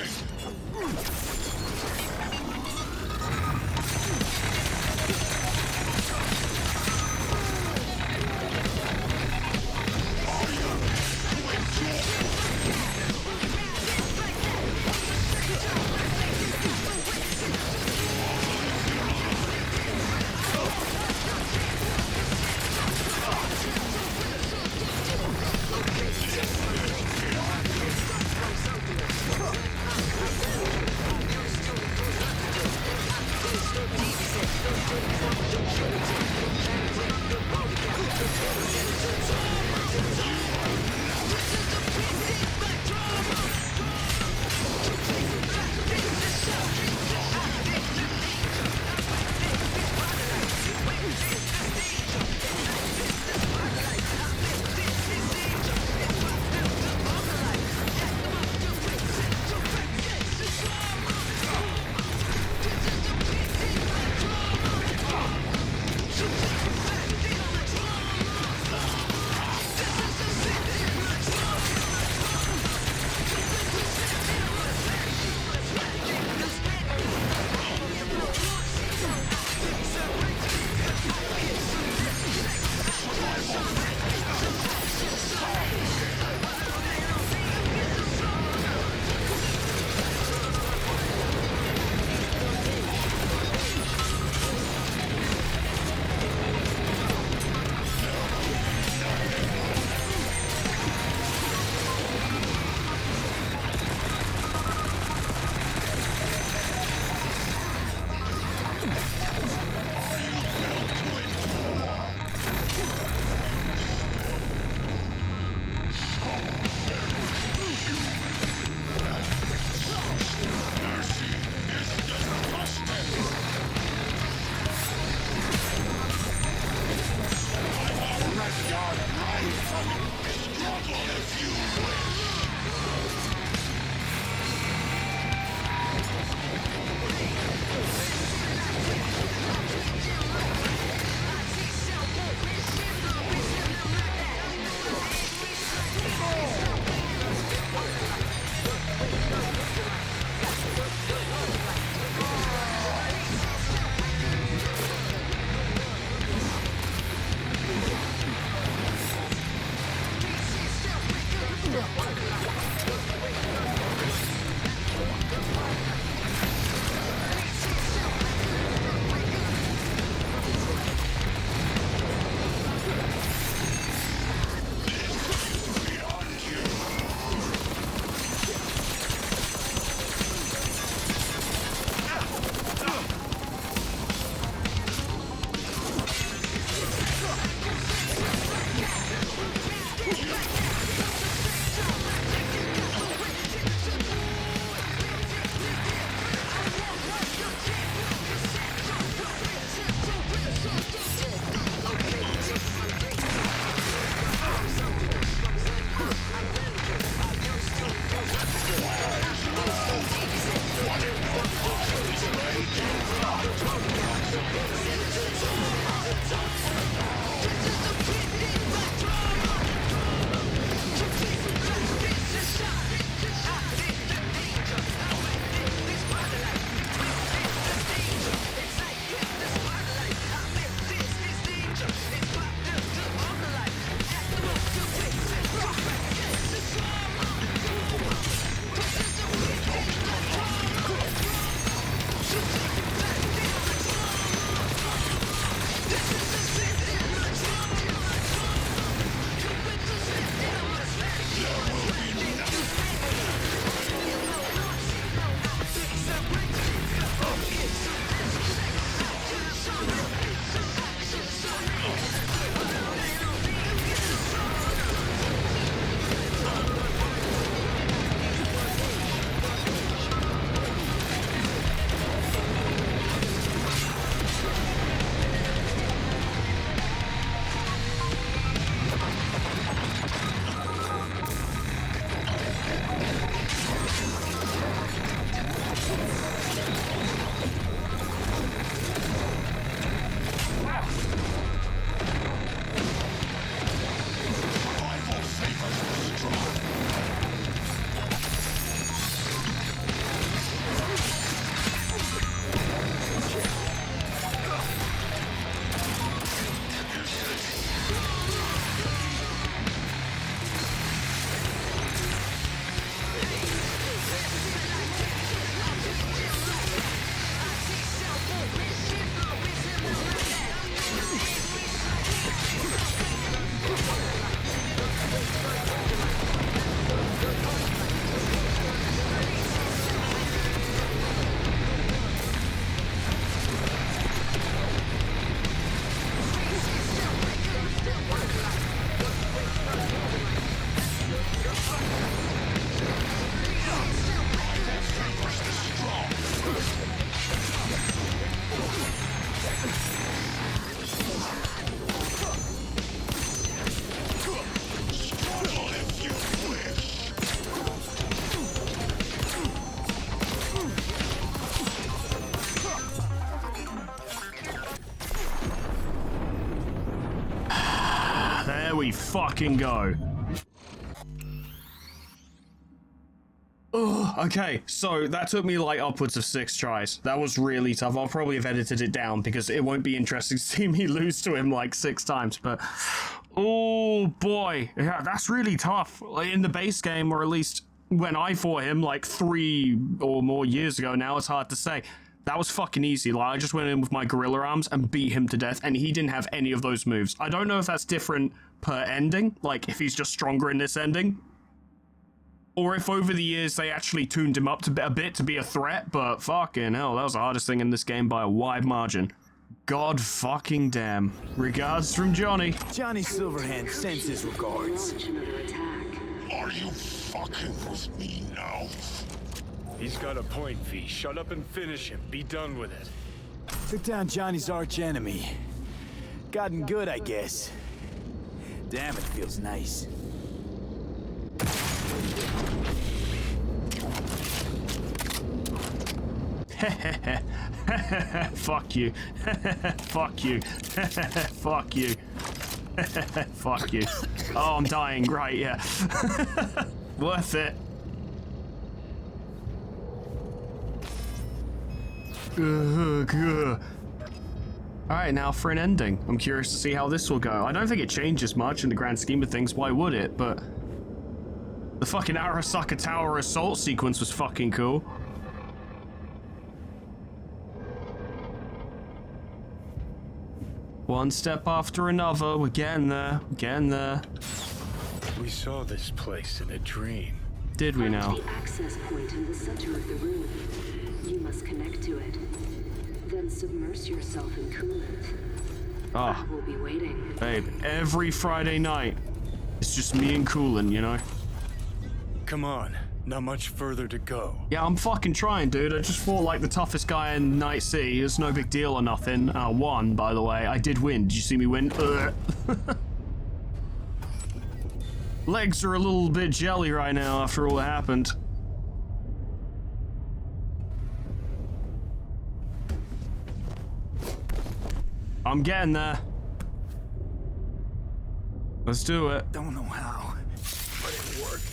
fucking go. Oh, okay, so that took me like upwards of 6 tries. That was really tough. I'll probably have edited it down because it won't be interesting to see me lose to him like 6 times, but oh boy, yeah, that's really tough. Like, in the base game, or at least when I fought him like 3 or more years ago now, it's hard to say. That was fucking easy. Like, I just went in with my gorilla arms and beat him to death, and he didn't have any of those moves. I don't know if that's different per ending, like if he's just stronger in this ending, or if over the years they actually tuned him up a bit to be a threat, but fucking hell, that was the hardest thing in this game by a wide margin. God fucking damn. Regards from Johnny. Johnny Silverhand sends his regards. Are you fucking with me now? He's got a point, V. Shut up and finish him. Be done with it. Took down Johnny's arch enemy. Gotten good, I guess. Damn, it feels nice. Fuck you. Fuck you. Fuck you. Fuck you. Oh, I'm dying. Right, yeah. Worth it. Alright, now for an ending. I'm curious to see how this will go. I don't think it changes much in the grand scheme of things. Why would it? But the fucking Arasaka Tower assault sequence was fucking cool. One step after another, we're getting there, we're getting there. We saw this place in a dream. Did we now? The access point in the center of the room. You must connect to it. Then submerge yourself in coolant. Ah, I will be waiting. babe, every Friday night, it's just me and Coolin, you know? Come on, not much further to go. Yeah, I'm fucking trying, dude. I just fought like the toughest guy in Night City. It's no big deal or nothing. I won, by the way. I did win. Did you see me win? Legs are a little bit jelly right now after all that happened. I'm getting there. Let's do it. Don't know how, but it worked.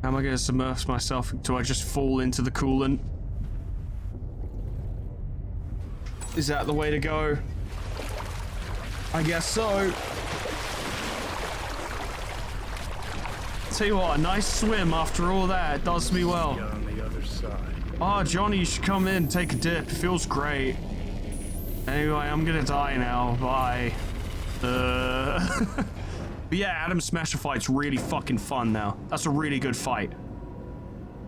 How am I gonna submerge myself? Do I just fall into the coolant? Is that the way to go? I guess so. Tell you what, a nice swim after all that does me well. On the other side. Oh, Johnny, you should come in, take a dip. It feels great. Anyway, I'm gonna die now. Bye. But yeah, Adam Smasher fight's really fucking fun now. That's a really good fight.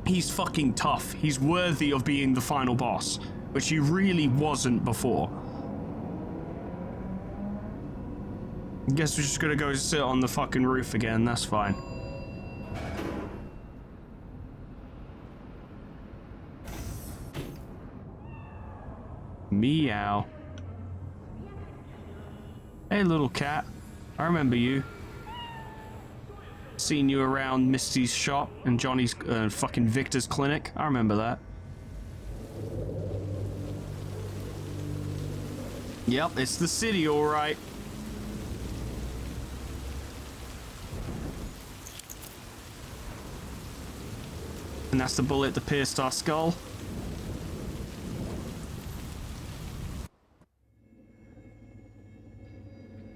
He's fucking tough. He's worthy of being the final boss, which he really wasn't before. I guess we're just gonna go sit on the fucking roof again. That's fine. Meow. Hey, little cat. I remember you. Seen you around Misty's shop and Johnny's fucking Victor's clinic. I remember that. Yep, it's the city, all right. And that's the bullet that pierced our skull.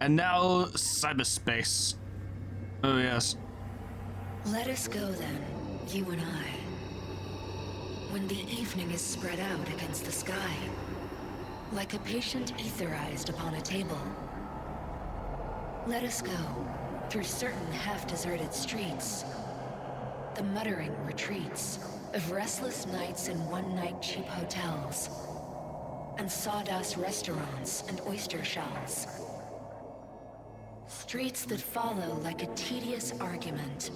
And now, cyberspace. Oh, yes. Let us go then, you and I. When the evening is spread out against the sky, like a patient etherized upon a table. Let us go through certain half-deserted streets, the muttering retreats of restless nights in one-night cheap hotels, and sawdust restaurants and oyster shells. Streets that follow like a tedious argument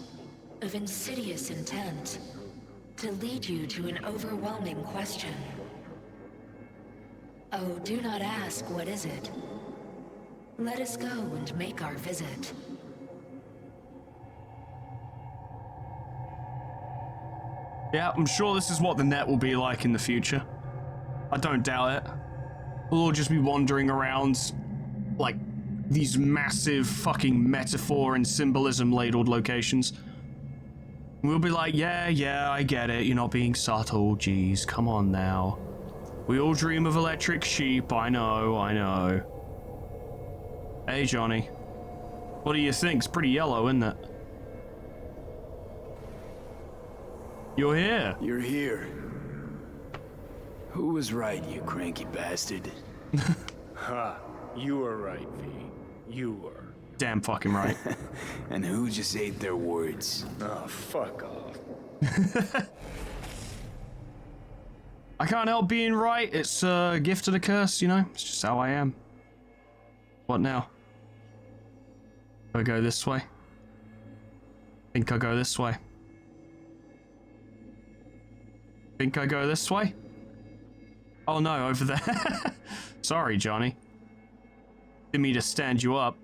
of insidious intent to lead you to an overwhelming question. Oh, do not ask, what is it? Let us go and make our visit. Yeah, I'm sure this is what the net will be like in the future. I don't doubt it. we'll all just be wandering around like these massive fucking metaphor and symbolism ladled locations. We'll be like, yeah, I get it. You're not being subtle. Jeez, come on now. We all dream of electric sheep. I know. Hey, Johnny. What do you think? It's pretty yellow, isn't it? You're here. You're here. Who was right, you cranky bastard? Ha! You were right, V. You were. Damn fucking right. And who just ate their words? Oh, fuck off. I can't help being right. It's a gift and a curse, you know? It's just how I am. What now? Do I go this way? Think I go this way. Think I go this way? Oh no, over there. Sorry, Johnny. Didn't mean to stand you up.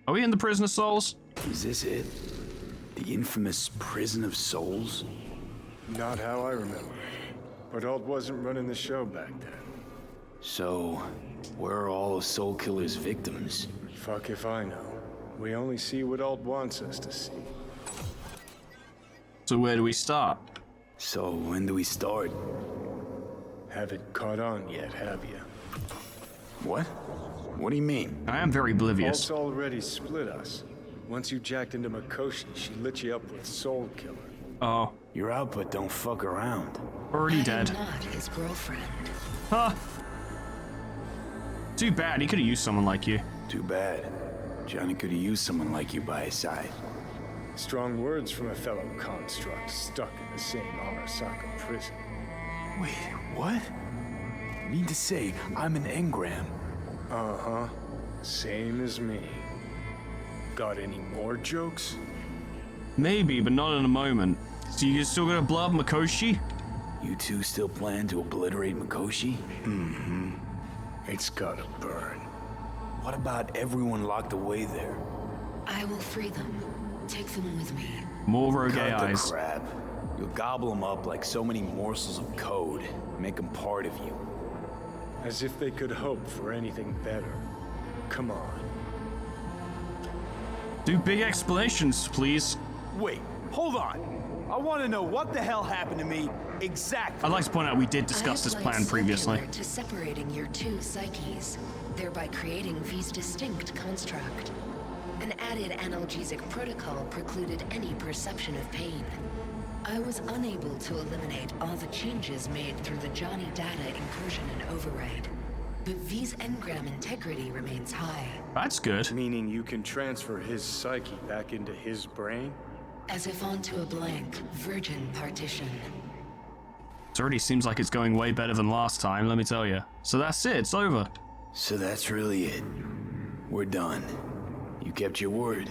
Are we in the Prison of Souls? Is this it? The infamous Prison of Souls? Not how I remember. But Alt wasn't running the show back then. So, where are all of Soul Killer's victims? Fuck if I know. We only see what Alt wants us to see. So where do we start? So, when do we start? Haven't caught on yet, have you? What? What do you mean? I am very oblivious. Alt's already split us. Once you jacked into Mikoshi, she lit you up with Soul Killer. Oh. Your output don't fuck around. Already dead. I'm not his girlfriend. Huh. Too bad. He could have used someone like you. Too bad. Johnny could have used someone like you by his side. Strong words from a fellow construct stuck in the same Arasaka prison. Wait, what? You mean to say I'm an engram? Uh-huh. Same as me. Got any more jokes? Maybe, but not in a moment. So you still gonna blow up Mikoshi? You two still plan to obliterate Mikoshi? Mm-hmm. It's gotta burn. What about everyone locked away there? I will free them. Take them with me. More rogue Cut the AIs. crap. You'll gobble them up like so many morsels of code. Make them part of you. As if they could hope for anything better. Come on. Do big explanations, please. Wait, hold on. I want to know what the hell happened to me exactly. I'd like to point out we did discuss this plan previously. To separating your two psyches, thereby creating V's distinct construct. An added analgesic protocol precluded any perception of pain. I was unable to eliminate all the changes made through the Johnny data incursion and override. But V's engram integrity remains high. That's good. Meaning you can transfer his psyche back into his brain? As if onto a blank, virgin partition. It already seems like it's going way better than last time, let me tell you. So that's it, it's over. So that's really it. We're done. You kept your word.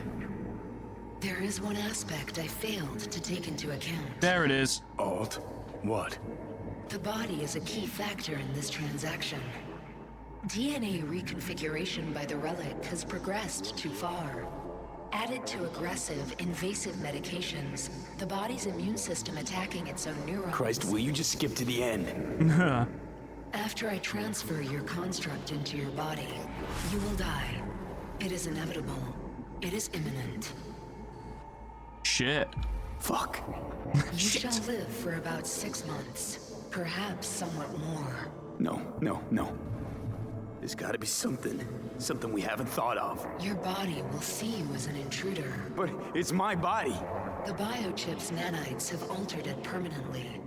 There is one aspect I failed to take into account. There it is. Alt? What? The body is a key factor in this transaction. DNA reconfiguration by the relic has progressed too far. Added to aggressive, invasive medications, the body's immune system attacking its own neurons. Christ, will you just skip to the end? After I transfer your construct into your body, you will die. It is inevitable. It is imminent. Shit. Fuck. You shall live for about 6 months, perhaps somewhat more. No. There's gotta be something we haven't thought of. Your body will see you as an intruder. But it's my body. The biochip's nanites have altered it permanently.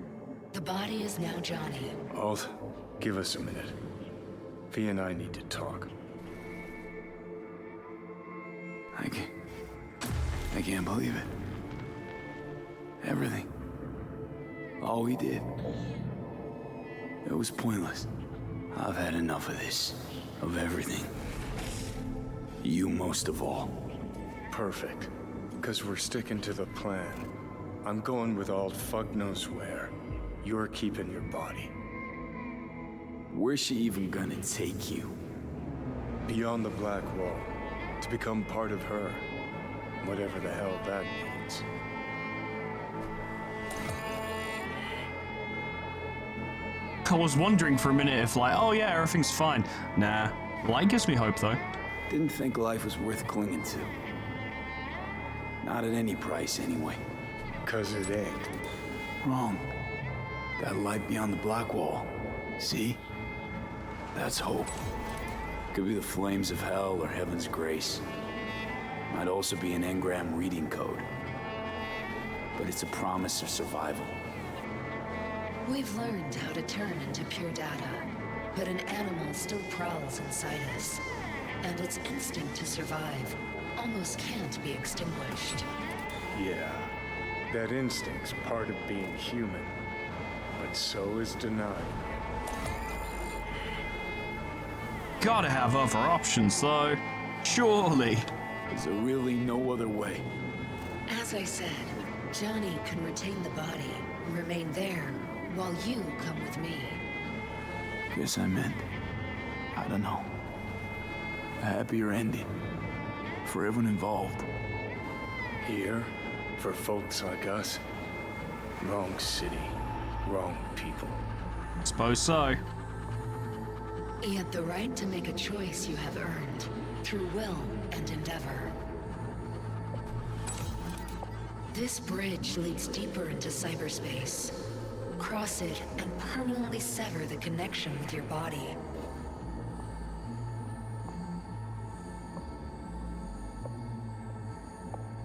The body is now Johnny. Alt, give us a minute. V and I need to talk. I can't believe it. Everything. All we did. It was pointless. I've had enough of this. Of everything. You most of all. Perfect. Because we're sticking to the plan. I'm going with Alt fuck knows where. You're keeping your body. Where's she even gonna take you? Beyond the Black Wall. To become part of her. Whatever the hell that means. I was wondering for a minute if like, oh yeah, everything's fine. Nah, light gives me hope though. Didn't think life was worth clinging to. Not at any price, anyway. 'Cause it ain't. Wrong. That light beyond the black wall. See? That's hope. Could be the flames of hell or heaven's grace. Might also be an engram reading code. But it's a promise of survival. We've learned how to turn into pure data, but an animal still prowls inside us. And its instinct to survive almost can't be extinguished. Yeah, that instinct's part of being human. But so is denial. Gotta have other options though. Surely. Is there really no other way? As I said, Johnny can retain the body, remain there, while you come with me. Guess I meant, I don't know, a happier ending for everyone involved. Here, for folks like us, wrong city, wrong people. Suppose so. Yet the right to make a choice you have earned, through will and endeavor. This bridge leads deeper into cyberspace. Cross it and permanently sever the connection with your body.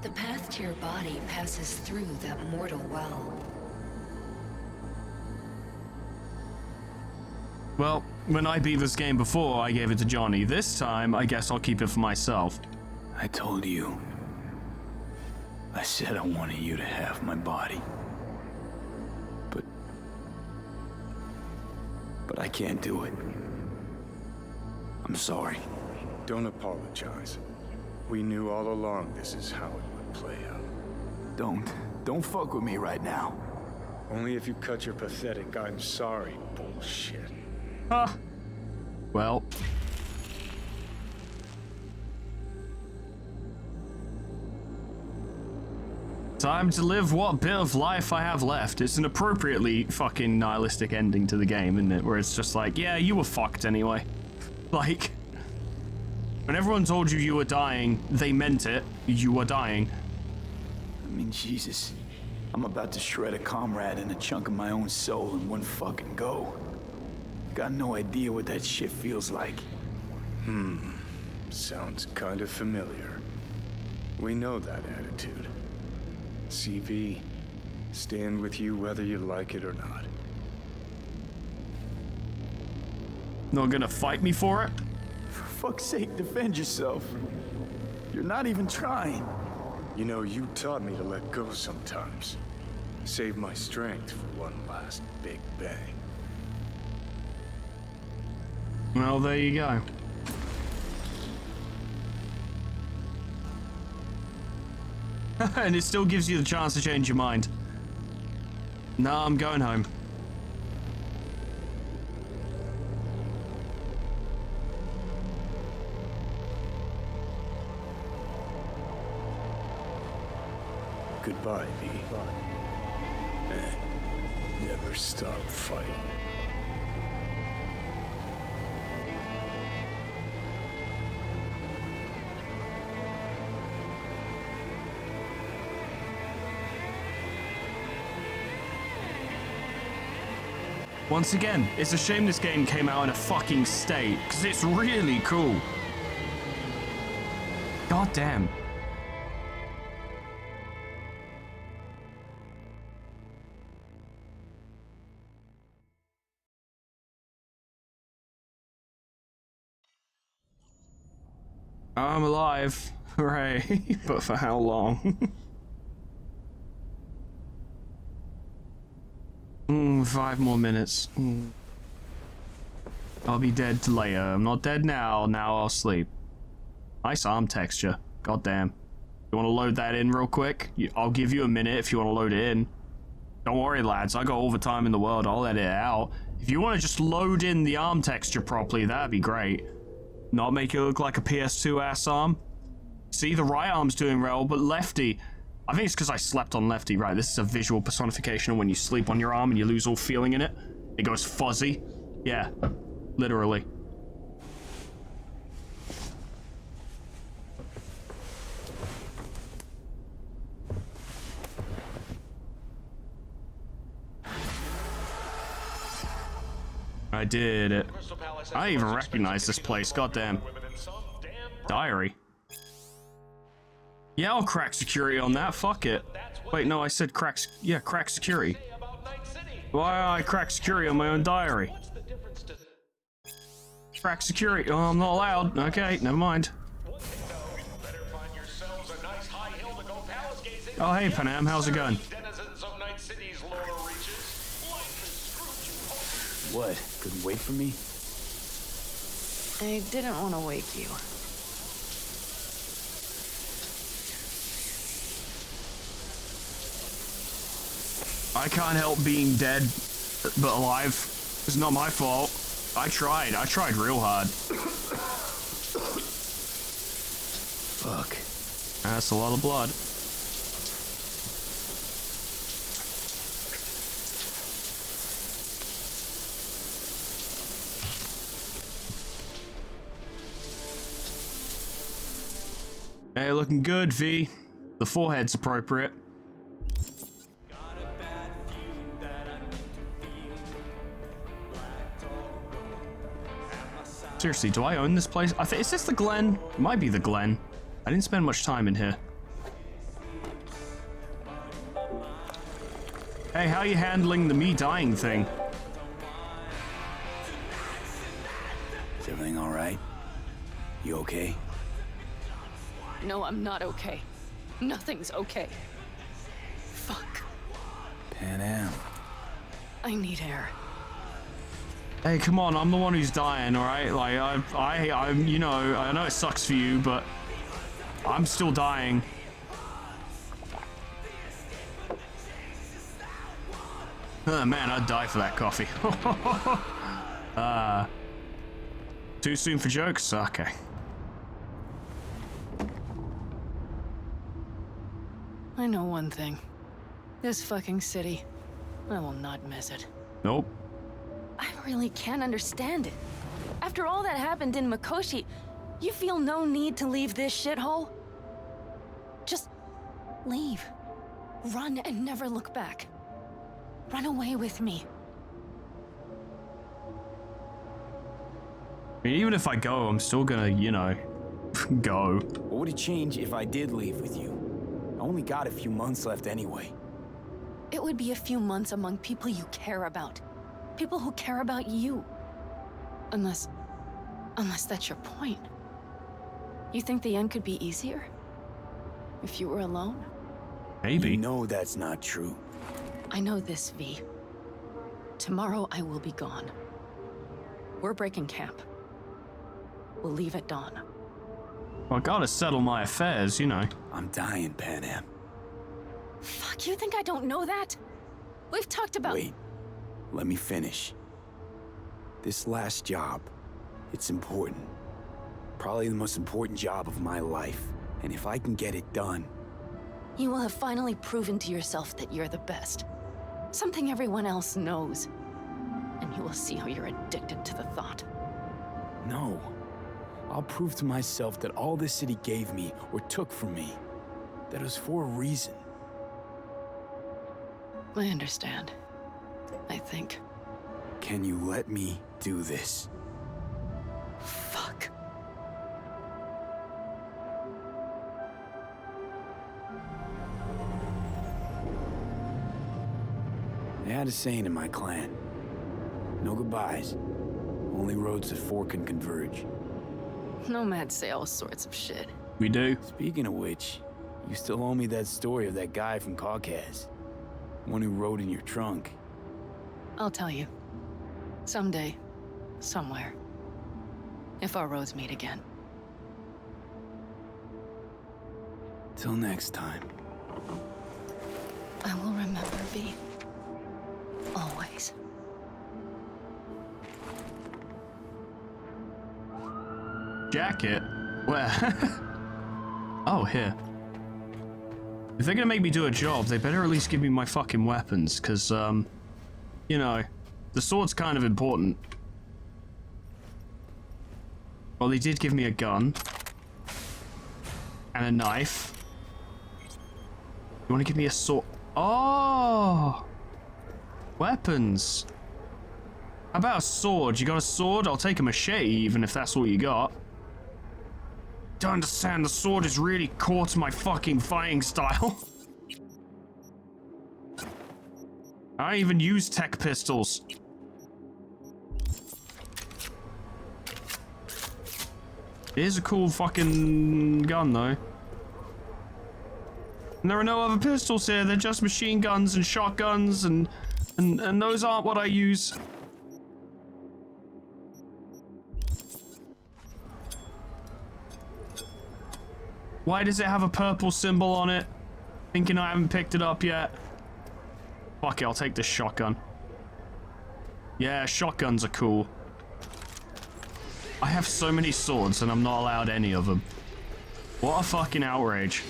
The path to your body passes through that mortal well. Well, when I beat this game before, I gave it to Johnny. This time, I guess I'll keep it for myself. I told you. I said I wanted you to have my body. But I can't do it. I'm sorry. Don't apologize. We knew all along this is how it would play out. Don't fuck with me right now. Only if you cut your pathetic "I'm sorry" bullshit. Huh. Well. Time to live what bit of life I have left. It's an appropriately fucking nihilistic ending to the game, isn't it? Where it's just like, yeah, you were fucked anyway. Like, when everyone told you you were dying, they meant it. You were dying. I mean, Jesus. I'm about to shred a comrade and a chunk of my own soul in one fucking go. Got no idea what that shit feels like. Sounds kind of familiar. We know that attitude. CV, stand with you whether you like it or not. Not gonna fight me for it? For fuck's sake, defend yourself. You're not even trying. You know, you taught me to let go sometimes. Save my strength for one last big bang. Well, there you go. And it still gives you the chance to change your mind. No, I'm going home. Goodbye, V. And never stop fighting. Once again, it's a shame this game came out in a fucking state, because it's really cool. God damn. I'm alive. Hooray. But for how long? 5 more minutes. I'll be dead later. I'm not dead now. Now I'll sleep. Nice arm texture. God damn. You want to load that in real quick? I'll give you a minute if you want to load it in. Don't worry, lads. I got all the time in the world. I'll edit it out. If you want to just load in the arm texture properly, that'd be great. Not make it look like a PS2 ass arm. See, the right arm's doing well, but lefty. I think it's because I slept on lefty, right? This is a visual personification of when you sleep on your arm and you lose all feeling in it. It goes fuzzy. Yeah, literally. I did it. I even recognize this place, goddamn. Diary. Yeah, I'll crack security on that, fuck it. Wait, no, I said crack security. Why I crack security on my own diary? Crack security, oh, I'm not allowed. Okay, never mind. Oh, hey, Panam, how's it going? What? Couldn't wait for me? I didn't want to wake you. I can't help being dead, but alive. It's not my fault. I tried real hard. Fuck. That's a lot of blood. Hey, looking good, V. The forehead's appropriate. Seriously, do I own this place? Is this the Glen? It might be the Glen. I didn't spend much time in here. Hey, how are you handling the me dying thing? Is everything all right? You okay? No, I'm not okay. Nothing's okay. Fuck. Panam. I need air. Hey, come on, I'm the one who's dying, alright? Like, I'm, you know, I know it sucks for you, but I'm still dying. Oh, man, I'd die for that coffee. Too soon for jokes? Okay. I know one thing. This fucking city, I will not miss it. Nope. I really can't understand it. After all that happened in Mikoshi, you feel no need to leave this shithole? Just leave. Run and never look back. Run away with me. I mean, even if I go, I'm still gonna, you know, go. What would it change if I did leave with you? I only got a few months left anyway. It would be a few months among people you care about. People who care about you. Unless that's your point. You think the end could be easier? If you were alone? Maybe. You know that's not true. I know this, V. Tomorrow I will be gone. We're breaking camp. We'll leave at dawn. Well, I gotta settle my affairs, you know. I'm dying, Panam. Fuck, you think I don't know that? We've talked about— Wait. Let me finish. This last job, it's important. Probably the most important job of my life. And if I can get it done... You will have finally proven to yourself that you're the best. Something everyone else knows. And you will see how you're addicted to the thought. No. I'll prove to myself that all this city gave me, or took from me, that it was for a reason. I understand. I think. Can you let me do this? Fuck. I had a saying in my clan. No goodbyes. Only roads that fork and converge. Nomads say all sorts of shit. We do. Speaking of which, you still owe me that story of that guy from Caucas. One who rode in your trunk. I'll tell you. Someday. Somewhere. If our roads meet again. Till next time. I will remember, V. Always. Jacket? Where? Oh, here. If they're gonna make me do a job, they better at least give me my fucking weapons, because, you know, The sword's kind of important. Well, they did give me a gun. And a knife. You want to give me a sword? Oh! Weapons. How about a sword? You got a sword? I'll take a machete, even if that's all you got. Don't understand, the sword is really core to my fucking fighting style. I don't even use tech pistols. It is a cool fucking gun, though. And there are no other pistols here, they're just machine guns and shotguns, and those aren't what I use. Why does it have a purple symbol on it? Thinking I haven't picked it up yet. Fuck it, I'll take this shotgun. Yeah, shotguns are cool. I have so many swords and I'm not allowed any of them. What a fucking outrage.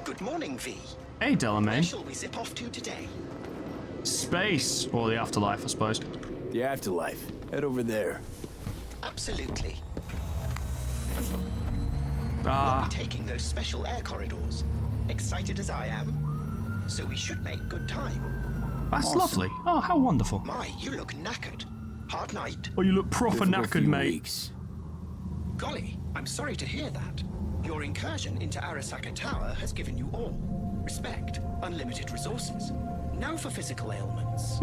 Good morning, V. Hey, Delamain. Where shall we zip off to today? Space, or the afterlife, I suppose. The afterlife. Head over there. Absolutely. Ah. We'll be taking those special air corridors. Excited as I am. So we should make good time. That's awesome. Lovely. Oh, how wonderful. My, you look knackered. Hard night. Oh, you look proper knackered, mate. Golly, I'm sorry to hear that. Your incursion into Arasaka Tower has given you all respect, unlimited resources. No for physical ailments.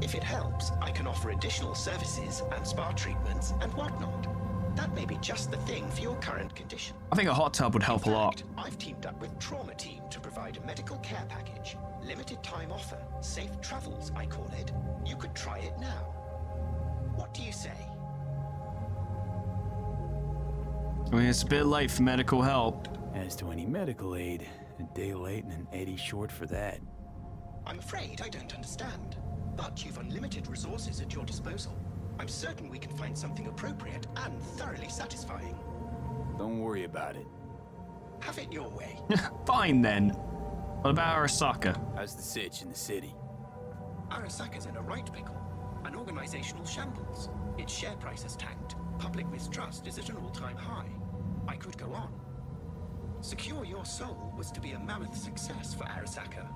If it helps, I can offer additional services and spa treatments and whatnot. That may be just the thing for your current condition. I think a hot tub would help a lot. I've teamed up with Trauma Team to provide a medical care package. Limited time offer. Safe travels, I call it. You could try it now. What do you say? I mean, it's a bit late for medical help. As to any medical aid, a day late and an eddy short for that. I'm afraid I don't understand. But you've unlimited resources at your disposal. I'm certain we can find something appropriate and thoroughly satisfying. Don't worry about it. Have it your way. Fine then. What about Arasaka? How's the sitch in the city? Arasaka's in a right pickle. An organizational shambles. Its share price has tanked. Public mistrust is at an all-time high. I could go on. Secure Your Soul was to be a mammoth success for Arasaka.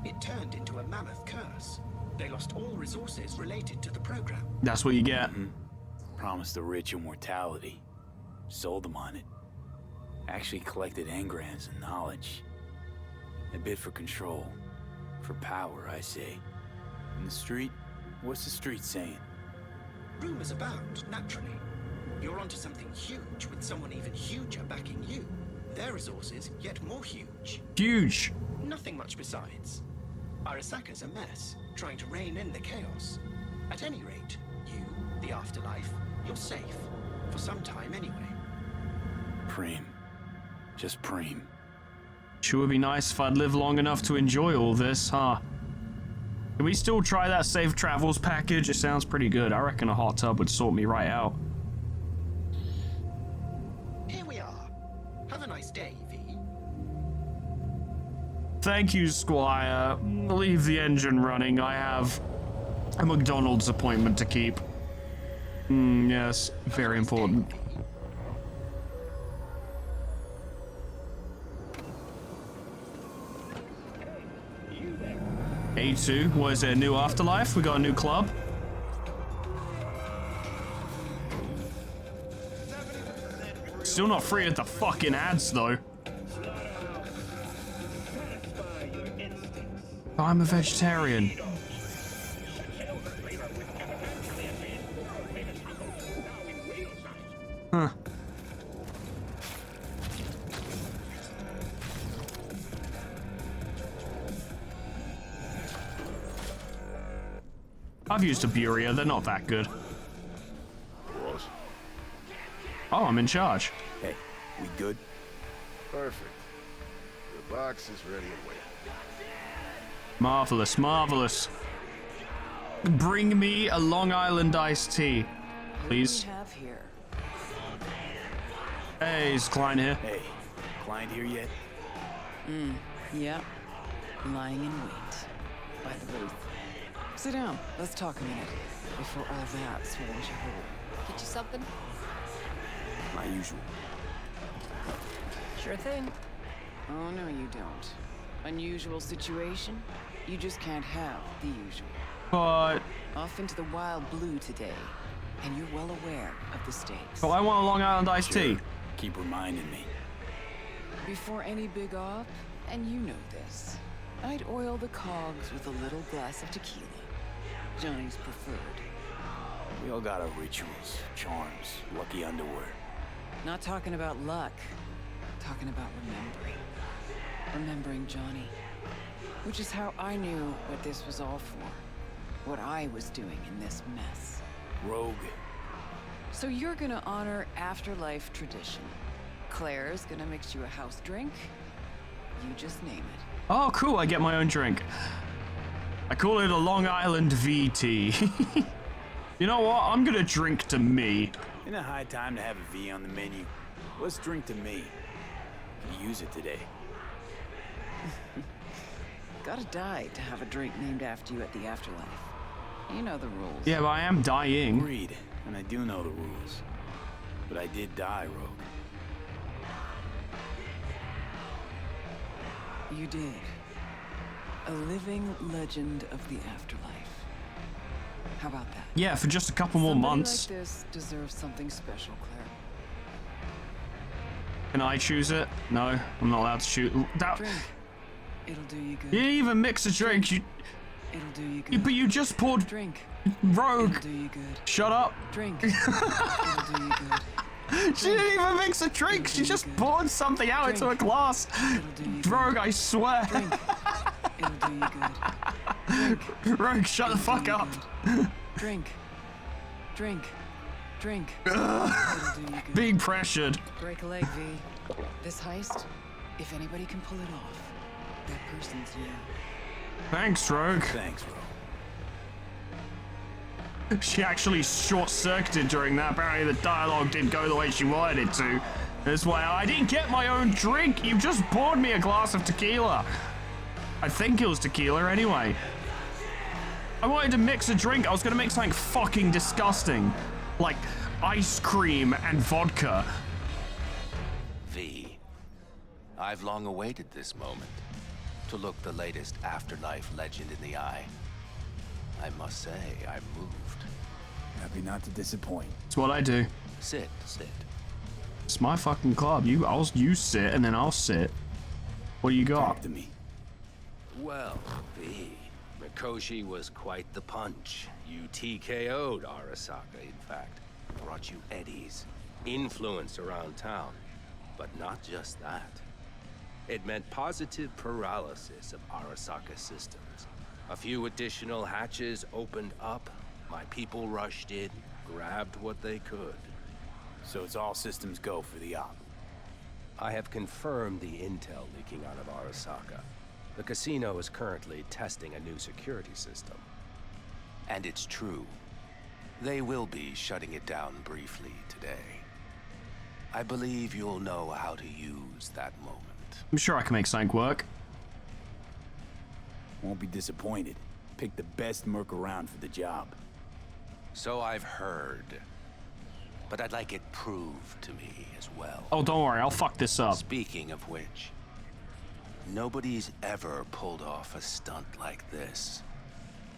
It turned into a mammoth curse. They lost all resources related to the program. That's what you get. Promised the rich immortality. Sold them on it. Actually collected engrams and knowledge. A bit for control. For power, I say. In the street? What's the street saying? Rumors abound, naturally. You're onto something huge with someone even huger backing you. Their resources yet more huge. Huge. Nothing much besides. Arasaka's a mess, trying to rein in the chaos. At any rate, you, the afterlife, you're safe. For some time anyway. Preem. Just preem. Sure would be nice if I'd live long enough to enjoy all this, huh? Can we still try that safe travels package? It sounds pretty good. I reckon a hot tub would sort me right out. Here we are. Have a nice day, V. Thank you, Squire. Leave the engine running. I have a McDonald's appointment to keep. Yes, very important. A2, what is it, a new afterlife? We got a new club? Still not free of the fucking ads, though. I'm a vegetarian. Huh. I've used a Buria, they're not that good. Oh, I'm in charge. Hey, we good? Perfect. The box is ready and waiting. Marvelous, marvelous. Bring me a Long Island iced tea, please. Have here. Hey, is Klein here? Hey, Klein here yet? Yep. Lying in wait. By the booth. Sit down. Let's talk a minute. Before all that swallows your whole. Get you something? My usual. Sure thing. Oh, no, you don't. Unusual situation? You just can't have the usual. But... Off into the wild blue today. And you're well aware of the stakes. But I want a Long Island iced tea. Keep reminding me. Before any big op, and you know this, I'd oil the cogs with a little glass of tequila. Johnny's preferred. We all got our rituals, charms, lucky underwear. Not talking about luck. Talking about remembering. Remembering Johnny. Which is how I knew what this was all for. What I was doing in this mess. Rogue. So you're gonna honor afterlife tradition. Claire's gonna mix you a house drink. You just name it. Oh, cool, I get my own drink. I call it a Long Island VT. You know what? I'm gonna drink to me. Isn't it high time to have a V on the menu? Let's drink to me. Can you use it today? Gotta die to have a drink named after you at the afterlife. You know the rules. Yeah, but I am dying. Agreed, and I do know the rules. But I did die, Rogue. You did. A living legend of the afterlife. How about that? Yeah, for just a couple more months. Like this deserves something special, Claire. Can I choose it? No, I'm not allowed to choose. That... Drink. It'll do you good. You didn't even mix a drink. You... It'll do you good. But you just poured... Drink. Rogue. It'll do you good. Shut up. Drink. It'll do you good. She didn't even mix a drink. She just poured something out into a glass. Rogue, I swear. Drink. It'll do you good. Drink. Rogue, shut the fuck up. Drink. Drink. Drink. It'll do you good. Being pressured. Break a leg, V. This heist, if anybody can pull it off, that person's you. Thanks, Rogue. Thanks, Rogue. She actually short-circuited during that. Apparently the dialogue didn't go the way she wanted it to. That's why I didn't get my own drink. You just poured me a glass of tequila. I think it was tequila anyway. I wanted to mix a drink. I was gonna make something fucking disgusting. Like ice cream and vodka. V, I've long awaited this moment. To look the latest afterlife legend in the eye. I must say, I'm moved. Happy not to disappoint. It's what I do. Sit. It's my fucking club. You sit and then I'll sit. What do you got? Talk to me. Well, V, Mikoshi was quite the punch. You TKO'd Arasaka, in fact. Brought you eddies, influence around town. But not just that. It meant positive paralysis of Arasaka systems. A few additional hatches opened up. My people rushed in, grabbed what they could. So it's all systems go for the op. I have confirmed the intel leaking out of Arasaka. The casino is currently testing a new security system. And it's true. They will be shutting it down briefly today. I believe you'll know how to use that moment. I'm sure I can make something work. Won't be disappointed. Pick the best merc around for the job. So I've heard. But I'd like it proved to me as well. Oh, don't worry, I'll fuck this up. Speaking of which, nobody's ever pulled off a stunt like this.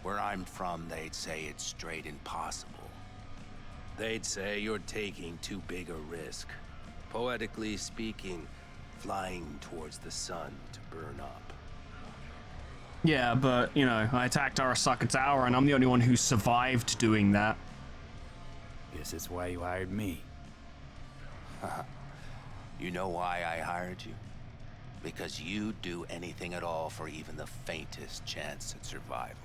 Where I'm from, they'd say it's straight impossible. They'd say you're taking too big a risk. Poetically speaking, flying towards the sun to burn up. Yeah, but, you know, I attacked Arasaka Tower and I'm the only one who survived doing that. Guess that's why you hired me. You know why I hired you? Because you'd do anything at all for even the faintest chance at survival.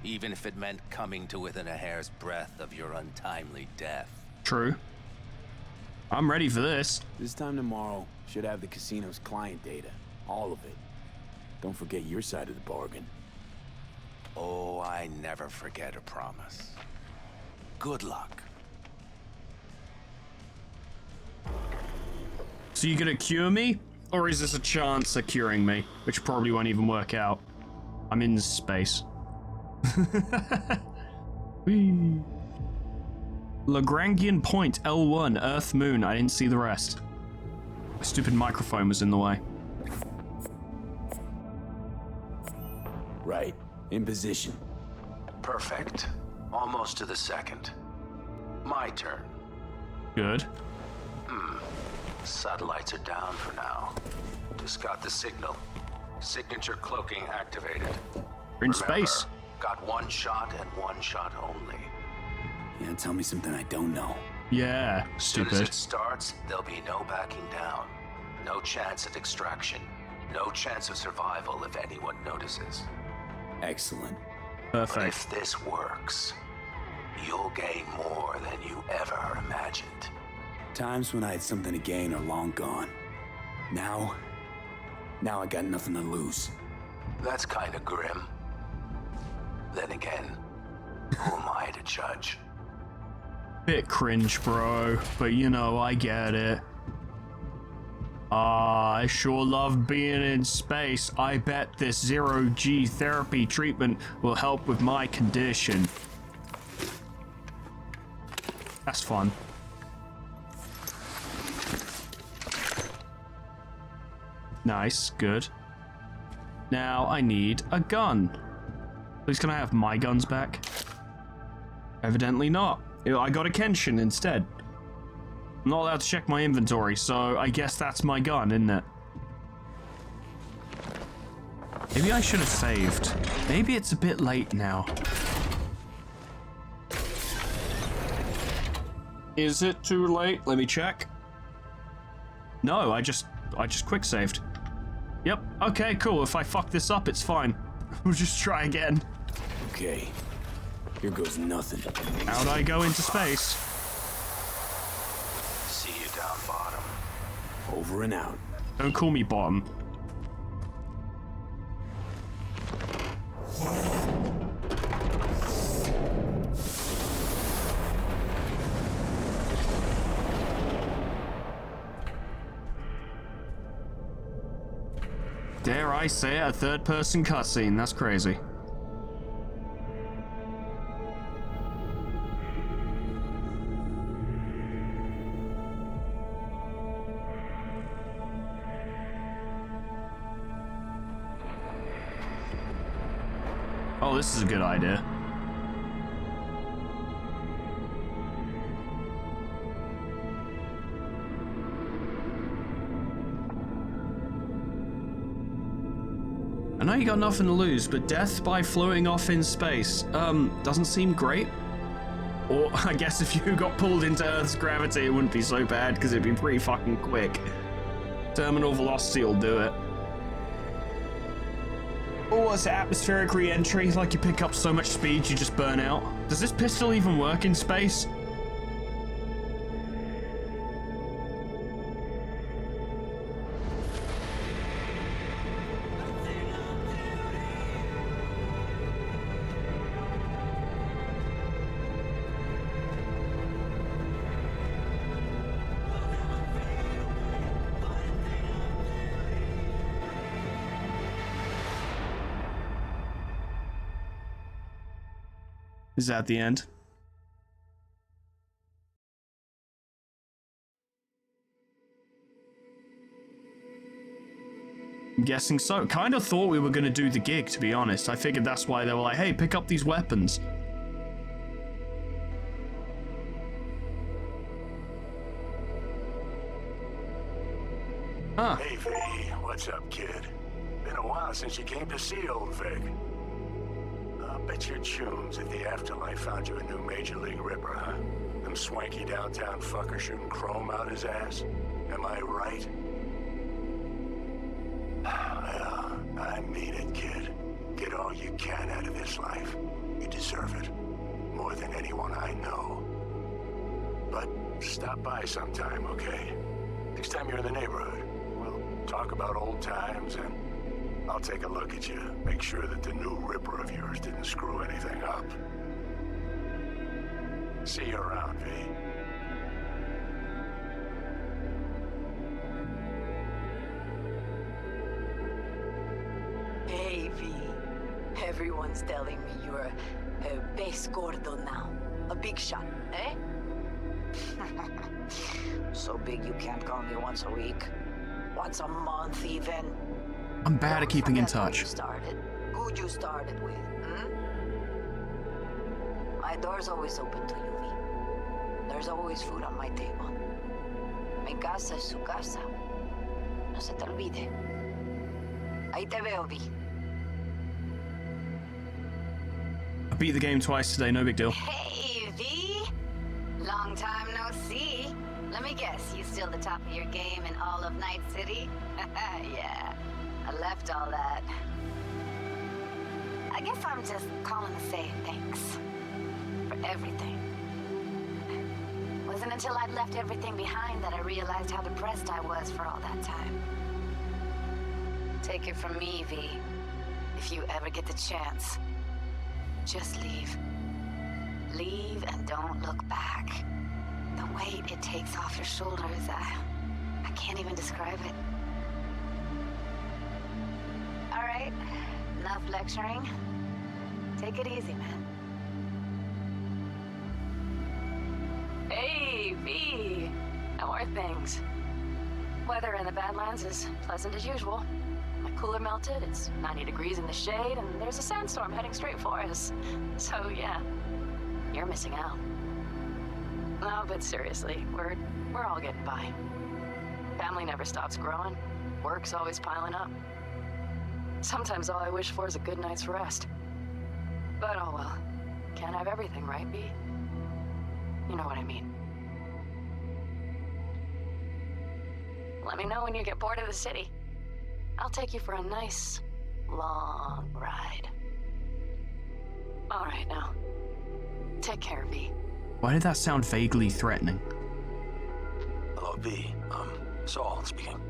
Even if it meant coming to within a hair's breadth of your untimely death. True. I'm ready for this. This time tomorrow, should have the casino's client data. All of it. Don't forget your side of the bargain. Oh, I never forget a promise. Good luck. So you gonna cure me? Or is this a chance at curing me? Which probably won't even work out. I'm in space. Whee. Lagrangian point L1, Earth Moon. I didn't see the rest. My stupid microphone was in the way. Right. In position. Perfect. Almost to the second. My turn. Good. Satellites are down for now. Just got the signal. Signature cloaking activated. We're in space. Got one shot and one shot only. Yeah, tell me something I don't know. Yeah, As soon as stupid. it starts, there'll be no backing down. No chance at extraction. No chance of survival if anyone notices. Excellent. But Perfect. if this works, you'll gain more than you ever imagined. Times when I had something to gain are long gone. Now I got nothing to lose. That's kind of grim. Then again, who am I to judge? Bit cringe, bro, but you know, I get it. I sure love being in space. I bet this zero-G therapy treatment will help with my condition. That's fun. Nice, good. Now I need a gun. Please can I have my guns back? Evidently not. I got a Kenshin instead. I'm not allowed to check my inventory, so I guess that's my gun, isn't it? Maybe I should have saved. Maybe it's a bit late now. Is it too late? Let me check. No, I just quick saved. Yep, okay, cool. If I fuck this up, it's fine. We'll just try again. Okay. Here goes nothing. How'd I go into space? See you down bottom. Over and out. Don't call me bottom. Dare I say it, a third-person cutscene. That's crazy. Oh, this is a good idea. I know you got nothing to lose, but death by floating off in space, doesn't seem great. Or, I guess if you got pulled into Earth's gravity, it wouldn't be so bad, because it'd be pretty fucking quick. Terminal velocity will do it. Or what's it, atmospheric re-entry? Like you pick up so much speed, you just burn out. Does this pistol even work in space? Is that the end? I'm guessing so. Kind of thought we were going to do the gig, to be honest. I figured that's why they were like, hey, pick up these weapons. Huh. Hey, V. What's up, kid? Been a while since you came to see old Vic. I'll bet your tunes if the afterlife found you a new Major League Ripper, huh? Them swanky downtown fuckers shooting chrome out his ass. Am I right? Well, I mean it, kid. Get all you can out of this life. You deserve it. More than anyone I know. But stop by sometime, okay? Next time you're in the neighborhood, we'll talk about old times and I'll take a look at you. Make sure that the new Ripper of yours didn't screw anything up. See you around, V. V. Everyone's telling me you're a pez gordo now. A big shot, eh? So big you can't call me once a week. Once a month, even. I'm bad at keeping in touch. Who'd you started with, My door's always open to you, V. There's always food on my table. Mi casa es su casa. No se te olvide. Ahí te veo, V. I beat the game twice today, no big deal. Hey, V! Long time no see. Let me guess, you still the top of your game in all of Night City? Yeah, I left all that. I guess I'm just calling to say thanks. For everything. Wasn't until I'd left everything behind that I realized how depressed I was for all that time. Take it from me, V. If you ever get the chance, just leave. Leave and don't look back. The weight it takes off your shoulders, I can't even describe it. All right, enough lecturing. Take it easy, man. Hey, V! How are things? Weather in the Badlands is pleasant as usual. My cooler melted, it's 90 degrees in the shade, and there's a sandstorm heading straight for us. So, yeah, you're missing out. No, but seriously, we're all getting by. Family never stops growing. Work's always piling up. Sometimes all I wish for is a good night's rest. But oh well. Can't have everything, right, V? You know what I mean. Let me know when you get bored of the city. I'll take you for a nice, long ride. All right, now. Take care, V. Why did that sound vaguely threatening? Hello, V. Saul speaking.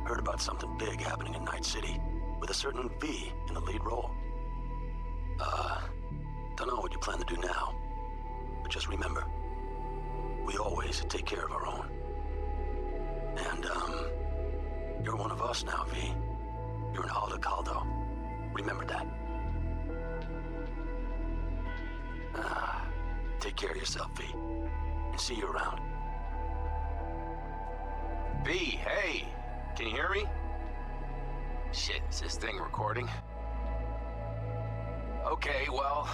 Heard about something big happening in Night City, with a certain V in the lead role. Don't know what you plan to do now, but just remember, we always take care of our own. And, you're one of us now, V. You're an Aldo Caldo. Remember that. Take care of yourself, V. And see you around. V, hey! Can you hear me? Shit, is this thing recording? Okay, well,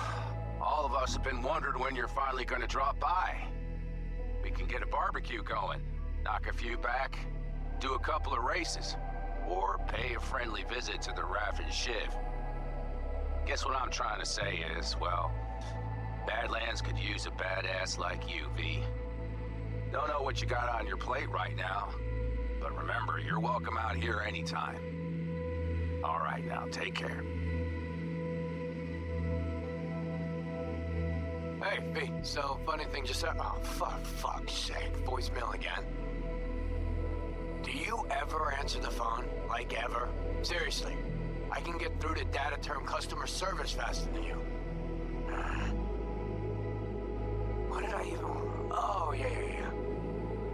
all of us have been wondering when you're finally gonna drop by. We can get a barbecue going, knock a few back, do a couple of races, or pay a friendly visit to the Raff and Shiv. Guess what I'm trying to say is, well, Badlands could use a badass like you, V. Don't know what you got on your plate right now, but remember, you're welcome out here anytime. All right, now, take care. Hey, V, so funny thing just happened. Oh, fuck's sake, voicemail again. Do you ever answer the phone? Like, ever? Seriously, I can get through to data term customer service faster than you. What did I even... Oh, yeah.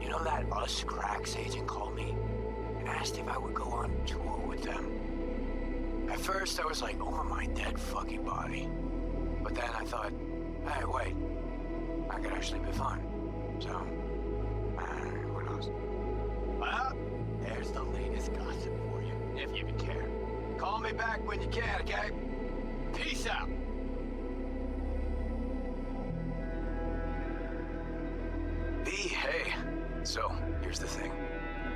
You know that Us Cracks agent called me and asked if I would go on tour with them? At first, I was like, over my dead fucking body. But then I thought, hey, wait, I could actually be fun. So, who knows? Well, there's the latest gossip for you, if you care. Call me back when you can, okay? Peace out. V, hey. So, here's the thing.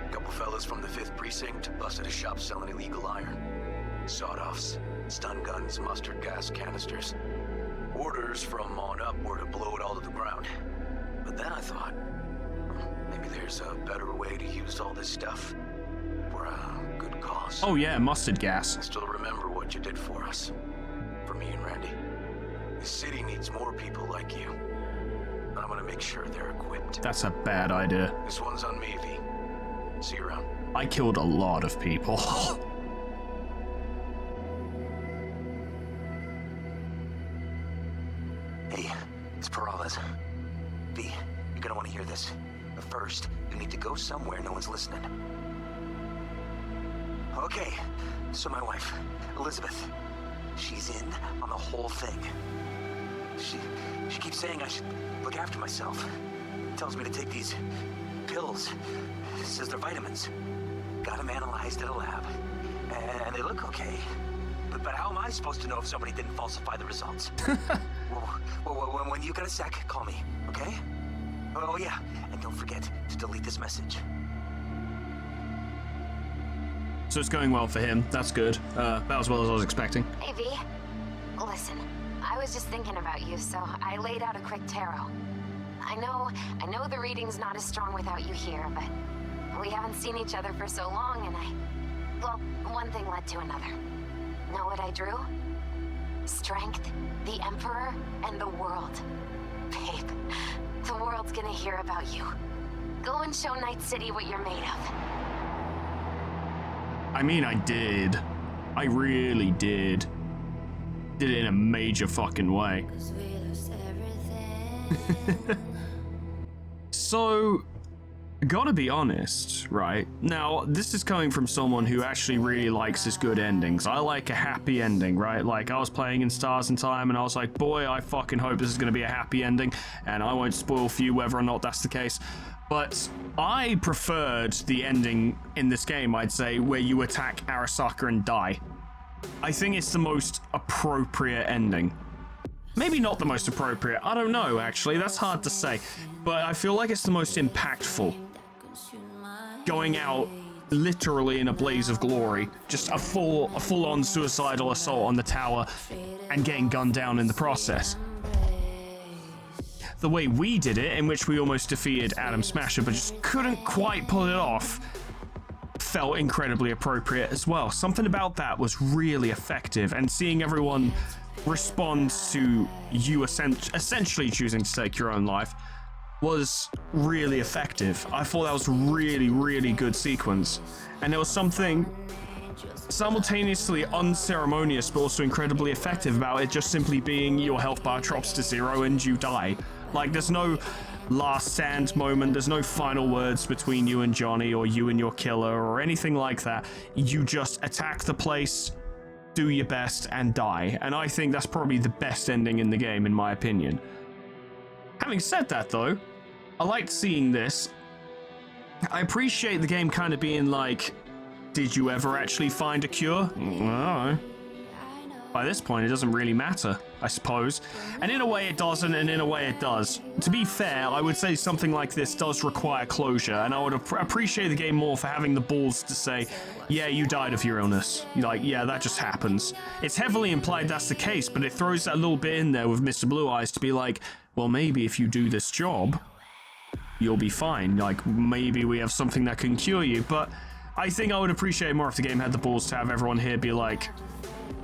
A couple fellas from the 5th Precinct busted a shop selling illegal iron. Sawed-offs, stun guns, mustard gas canisters. Orders from on up were to blow it all to the ground. But then I thought, maybe there's a better way to use all this stuff for a good cause. Oh yeah, mustard gas. I still remember what you did for us. For me and Randy. The city needs more people like you. And I'm gonna make sure they're equipped. That's a bad idea. This one's on me, V. See you around. I killed a lot of people. Hey, it's Peralez. V, you're gonna want to hear this. But first, you need to go somewhere no one's listening. Okay, so my wife, Elizabeth, she's in on the whole thing. She keeps saying I should look after myself. Tells me to take these pills. Says they're vitamins. Got them analyzed at a lab. And they look okay. But how am I supposed to know if somebody didn't falsify the results? well, when you got a sec, call me, okay? Oh yeah, and don't forget to delete this message. So it's going well for him. That's good. About as well as I was expecting. Hey, V. Listen, I was just thinking about you, so I laid out a quick tarot. I know the reading's not as strong without you here, but we haven't seen each other for so long, and well, one thing led to another. Know what I drew? Strength, the Emperor, and the world. Babe, the world's gonna hear about you. Go and show Night City what you're made of. I mean, I did. I really did. Did it in a major fucking way. So, gotta be honest, right? Now, this is coming from someone who actually really likes his good endings. I like a happy ending, right? Like, I was playing in Stars in Time, and I was like, boy, I fucking hope this is gonna be a happy ending, and I won't spoil for you whether or not that's the case. But I preferred the ending in this game, I'd say, where you attack Arasaka and die. I think it's the most appropriate ending. Maybe not the most appropriate, I don't know, actually, that's hard to say. But I feel like it's the most impactful. Going out literally in a blaze of glory, just a full-on suicidal assault on the tower, and getting gunned down in the process. The way we did it, in which we almost defeated Adam Smasher but just couldn't quite pull it off, felt incredibly appropriate as well. Something about that was really effective, and seeing everyone respond to you essentially choosing to take your own life was really effective. I thought that was really, really good sequence. And there was something simultaneously unceremonious but also incredibly effective about it just simply being your health bar drops to 0 and you die. Like, there's no last stand moment, there's no final words between you and Johnny or you and your killer or anything like that. You just attack the place, do your best, and die. And I think that's probably the best ending in the game, in my opinion. Having said that, though, I liked seeing this. I appreciate the game kind of being like, did you ever actually find a cure? No. By this point, it doesn't really matter, I suppose. And in a way it doesn't, and in a way it does. To be fair, I would say something like this does require closure, and I would appreciate the game more for having the balls to say, yeah, you died of your illness. Like, yeah, that just happens. It's heavily implied that's the case, but it throws that little bit in there with Mr. Blue Eyes to be like, well, maybe if you do this job, you'll be fine. Like, maybe we have something that can cure you. But I think I would appreciate more if the game had the balls to have everyone here be like,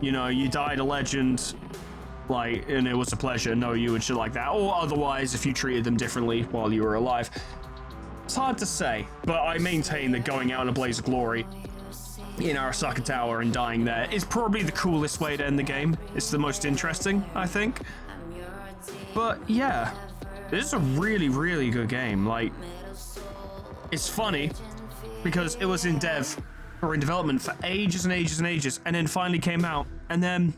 you know, you died a legend, like, and it was a pleasure, know you, and shit like that. Or otherwise, if you treated them differently while you were alive. It's hard to say, but I maintain that going out in a blaze of glory in Arasaka Tower and dying there is probably the coolest way to end the game. It's the most interesting, I think. But yeah, this is a really, really good game. Like, it's funny because it was in development for ages and ages and ages, and then finally came out, and then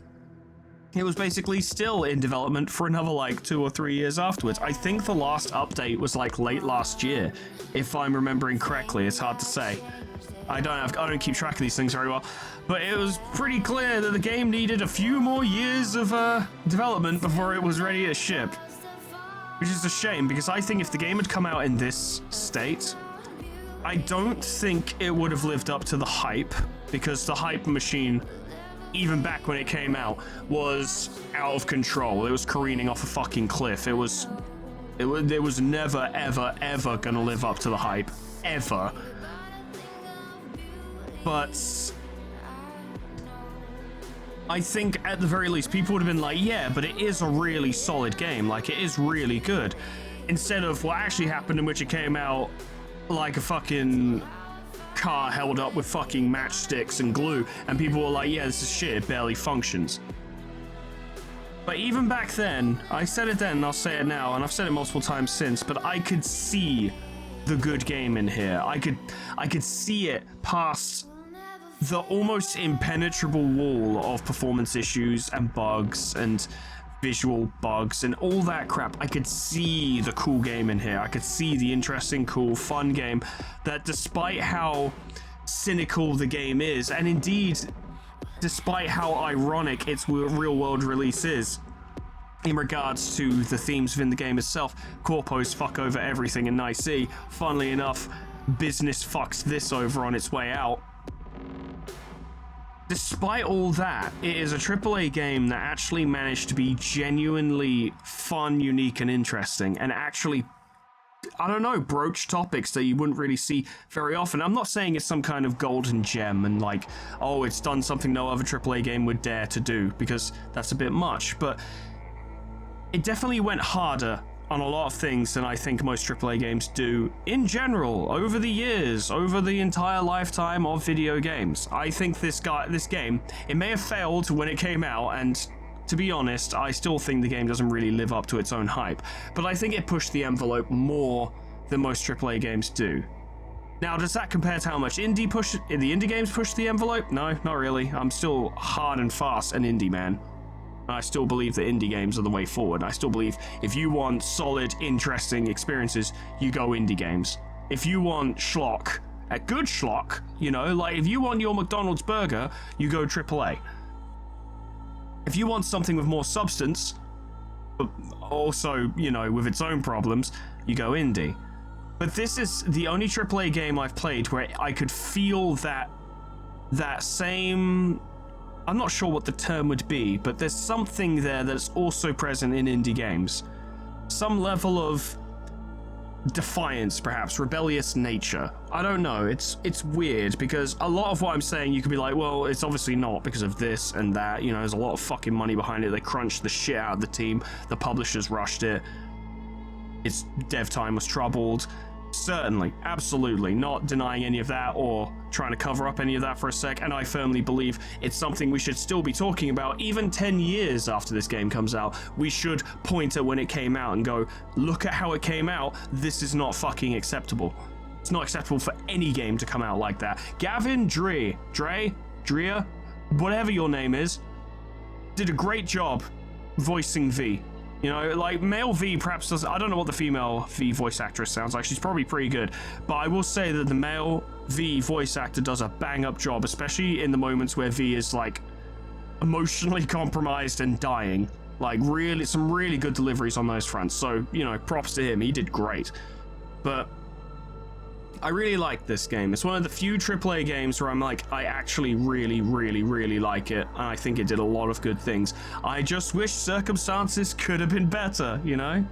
it was basically still in development for another like 2 or 3 years afterwards. I think the last update was like late last year, if I'm remembering correctly. It's hard to say. I don't keep track of these things very well, but it was pretty clear that the game needed a few more years of development before it was ready to ship, which is a shame, because I think if the game had come out in this state, I don't think it would have lived up to the hype, because the hype machine, even back when it came out, was out of control. It was careening off a fucking cliff. It was never, ever, ever gonna live up to the hype. Ever. But I think at the very least people would have been like, yeah, but it is a really solid game. Like, it is really good. Instead of what actually happened, in which it came out like a fucking car held up with fucking matchsticks and glue, and people were like, yeah, this is shit, it barely functions. But even back then, I said it then and I'll say it now, and I've said it multiple times since, but I could see the good game in here. I could see it past the almost impenetrable wall of performance issues and bugs and visual bugs and all that crap. I could see the cool game in here. I could see the interesting, cool, fun game that, despite how cynical the game is, and indeed despite how ironic its real-world release is in regards to the themes within the game itself, corpos fuck over everything in Nice C. Funnily enough, business fucks this over on its way out. Despite all that, it is a AAA game that actually managed to be genuinely fun, unique, and interesting, and actually, I don't know, broach topics that you wouldn't really see very often. I'm not saying it's some kind of golden gem and like, oh, it's done something no other AAA game would dare to do, because that's a bit much, but it definitely went harder on a lot of things than I think most AAA games do in general over the years, over the entire lifetime of video games. I think this game, it may have failed when it came out, and to be honest, I still think the game doesn't really live up to its own hype, but I think it pushed the envelope more than most AAA games do. Now, does that compare to how much the indie games push the envelope? No, not really. I'm still hard and fast an indie man. I still believe that indie games are the way forward. I still believe if you want solid, interesting experiences, you go indie games. If you want schlock, a good schlock, you know, like if you want your McDonald's burger, you go AAA. If you want something with more substance, but also, you know, with its own problems, you go indie. But this is the only AAA game I've played where I could feel that same, I'm not sure what the term would be, but there's something there that's also present in indie games. Some level of defiance, perhaps, rebellious nature. I don't know, it's weird, because a lot of what I'm saying you could be like, well, it's obviously not because of this and that, you know, there's a lot of fucking money behind it, they crunched the shit out of the team, the publishers rushed it, its dev time was troubled. Certainly, absolutely, not denying any of that or trying to cover up any of that for a sec, and I firmly believe it's something we should still be talking about even 10 years after this game comes out. We should point at when it came out and go, look at how it came out, this is not fucking acceptable. It's not acceptable for any game to come out like that. Gavin Drea, whatever your name is, did a great job voicing V. You know, like, male V perhaps does, I don't know what the female V voice actress sounds like, she's probably pretty good, but I will say that the male V voice actor does a bang-up job, especially in the moments where V is, like, emotionally compromised and dying. Like, really, some really good deliveries on those fronts, so, you know, props to him, he did great. But I really like this game. It's one of the few AAA games where I'm like, I actually really, really, really like it, and I think it did a lot of good things. I just wish circumstances could have been better, you know,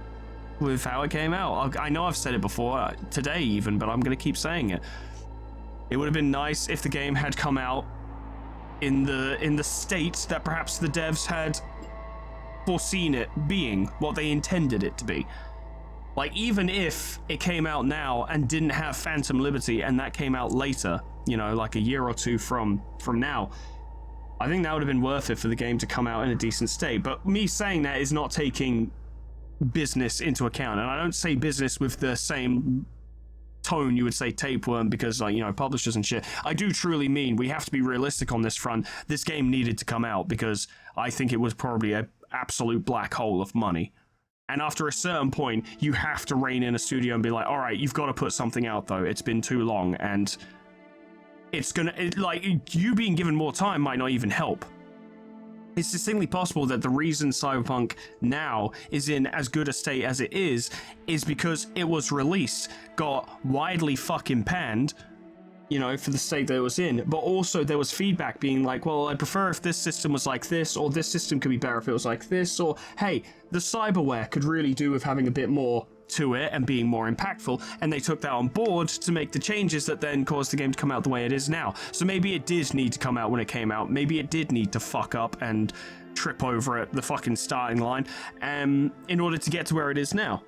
with how it came out. I know I've said it before, today even, but I'm going to keep saying it. It would have been nice if the game had come out in the state that perhaps the devs had foreseen it being, what they intended it to be. Like, even if it came out now and didn't have Phantom Liberty and that came out later, you know, like a year or two from now, I think that would have been worth it for the game to come out in a decent state. But me saying that is not taking business into account. And I don't say business with the same tone you would say tapeworm because, like, you know, publishers and shit. I do truly mean we have to be realistic on this front. This game needed to come out because I think it was probably an absolute black hole of money. And after a certain point, you have to rein in a studio and be like, all right, you've got to put something out, though. It's been too long, and it's gonna, like, you being given more time might not even help. It's distinctly possible that the reason Cyberpunk now is in as good a state as it is because it was released, got widely fucking panned, you know, for the state that it was in, but also there was feedback being like, well, I'd prefer if this system was like this, or this system could be better if it was like this, or hey, the cyberware could really do with having a bit more to it and being more impactful, and they took that on board to make the changes that then caused the game to come out the way it is now. So maybe it did need to come out when it came out, maybe it did need to fuck up and trip over at the fucking starting line in order to get to where it is now.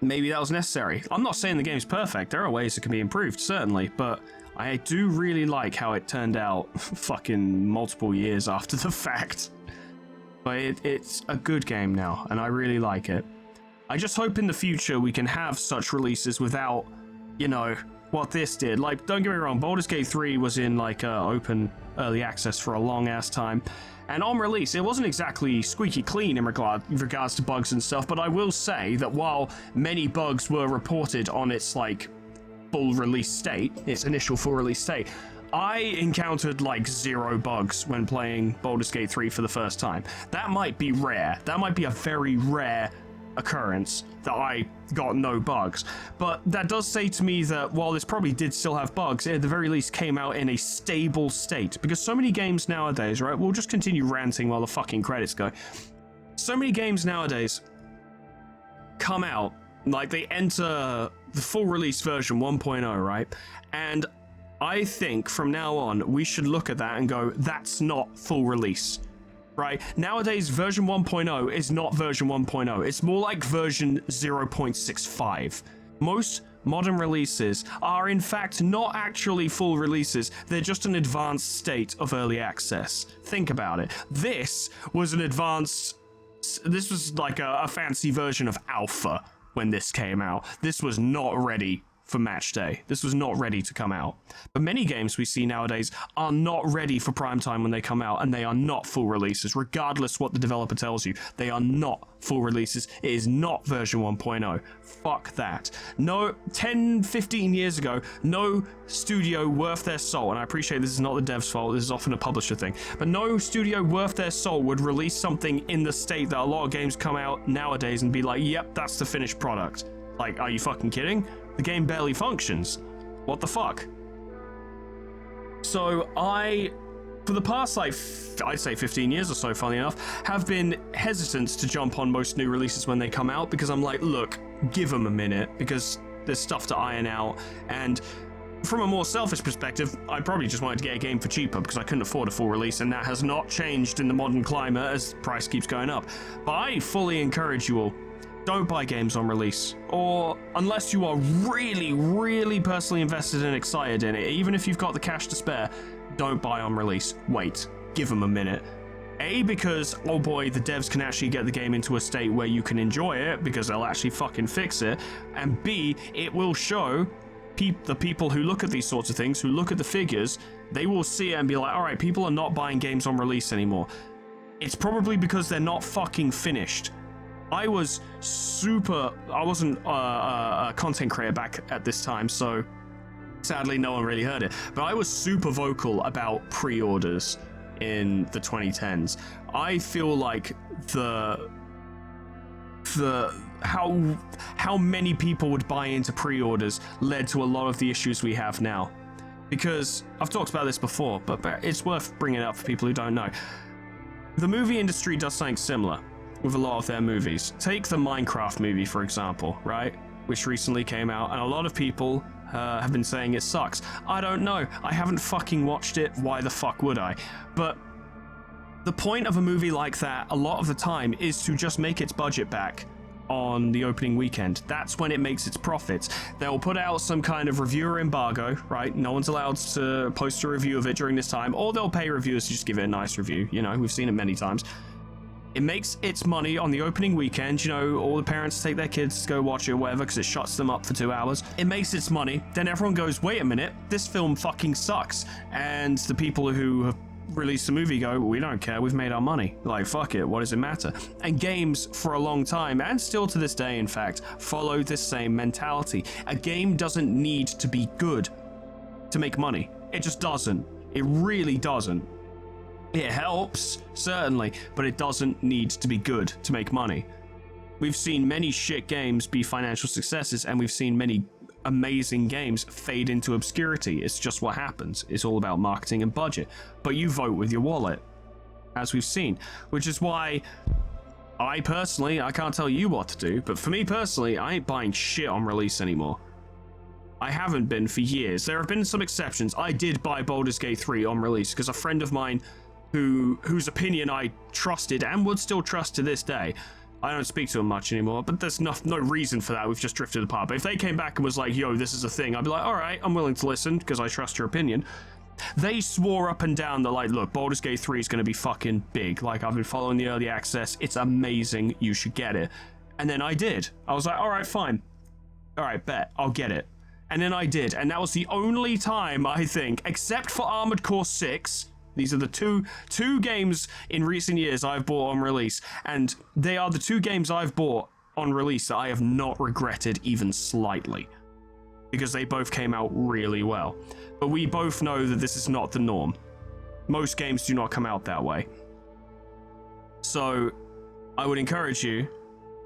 Maybe that was necessary. I'm not saying the game's perfect. There are ways it can be improved, certainly, but I do really like how it turned out fucking multiple years after the fact. But it's a good game now, and I really like it. I just hope in the future we can have such releases without, you know, what this did. Like, don't get me wrong, Baldur's Gate 3 was in like open early access for a long ass time, and on release it wasn't exactly squeaky clean in regards to bugs and stuff, but I will say that while many bugs were reported on its like full release state, its initial full release state, I encountered like 0 bugs when playing Baldur's Gate 3 for the first time. That might be rare. That might be a very rare occurrence that I got no bugs. But that does say to me that while this probably did still have bugs, it at the very least came out in a stable state. Because so many games nowadays, right? We'll just continue ranting while the fucking credits go. So many games nowadays come out, like they enter the full release version 1.0, right? And I think from now on, we should look at that and go, that's not full release, right? Nowadays, version 1.0 is not version 1.0. It's more like version 0.65. Most modern releases are in fact not actually full releases. They're just an advanced state of early access. Think about it. This was like a fancy version of alpha when this came out. This was not ready for match day. This was not ready to come out. But many games we see nowadays are not ready for prime time when they come out, and they are not full releases, regardless what the developer tells you. They are not full releases. It is not version 1.0. Fuck that. No, 10, 15 years ago, no studio worth their soul, and I appreciate this is not the dev's fault, this is often a publisher thing, but no studio worth their soul would release something in the state that a lot of games come out nowadays and be like, yep, that's the finished product. Like, are you fucking kidding? The game barely functions. What the fuck? So for the past, like, I'd say 15 years or so, funny enough, have been hesitant to jump on most new releases when they come out, because I'm like, look, give them a minute, because there's stuff to iron out, and from a more selfish perspective, I probably just wanted to get a game for cheaper because I couldn't afford a full release, and that has not changed in the modern climate as the price keeps going up. But I fully encourage you all, don't buy games on release, or unless you are really, really personally invested and excited in it, even if you've got the cash to spare, don't buy on release. Wait, give them a minute. A, because, oh boy, the devs can actually get the game into a state where you can enjoy it, because they'll actually fucking fix it, and B, it will show the people who look at these sorts of things, who look at the figures, they will see it and be like, alright, people are not buying games on release anymore. It's probably because they're not fucking finished. I wasn't a content creator back at this time, so sadly no one really heard it, but I was super vocal about pre-orders in the 2010s. I feel like how many people would buy into pre-orders led to a lot of the issues we have now. Because I've talked about this before, but it's worth bringing up for people who don't know. The movie industry does something similar with a lot of their movies. Take the Minecraft movie, for example, right? Which recently came out, and a lot of people have been saying it sucks. I don't know. I haven't fucking watched it. Why the fuck would I? But the point of a movie like that, a lot of the time, is to just make its budget back on the opening weekend. That's when it makes its profits. They'll put out some kind of reviewer embargo, right? No one's allowed to post a review of it during this time, or they'll pay reviewers to just give it a nice review. You know, we've seen it many times. It makes its money on the opening weekend. You know, all the parents take their kids to go watch it or whatever because it shuts them up for 2 hours. It makes its money. Then everyone goes, wait a minute, this film fucking sucks. And the people who have released the movie go, we don't care, we've made our money. Like, fuck it, what does it matter? And games for a long time, and still to this day in fact, follow this same mentality. A game doesn't need to be good to make money. It just doesn't. It really doesn't. It helps, certainly, but it doesn't need to be good to make money. We've seen many shit games be financial successes, and we've seen many amazing games fade into obscurity. It's just what happens. It's all about marketing and budget. But you vote with your wallet, as we've seen, which is why I can't tell you what to do, but for me personally, I ain't buying shit on release anymore. I haven't been for years. There have been some exceptions. I did buy Baldur's Gate 3 on release because a friend of mine whose opinion I trusted and would still trust to this day. I don't speak to him much anymore, but there's no reason for that. We've just drifted apart. But if they came back and was like, yo, this is a thing, I'd be like, all right, I'm willing to listen because I trust your opinion. They swore up and down that, like, look, Baldur's Gate 3 is going to be fucking big. Like, I've been following the early access. It's amazing. You should get it. And then I did. I was like, all right, fine. All right, bet. I'll get it. And then I did, and that was the only time, I think, except for Armored Core 6, these are the two games in recent years I've bought on release, and they are the 2 games I've bought on release that I have not regretted even slightly, because they both came out really well. But we both know that this is not the norm. Most games do not come out that way. So I would encourage you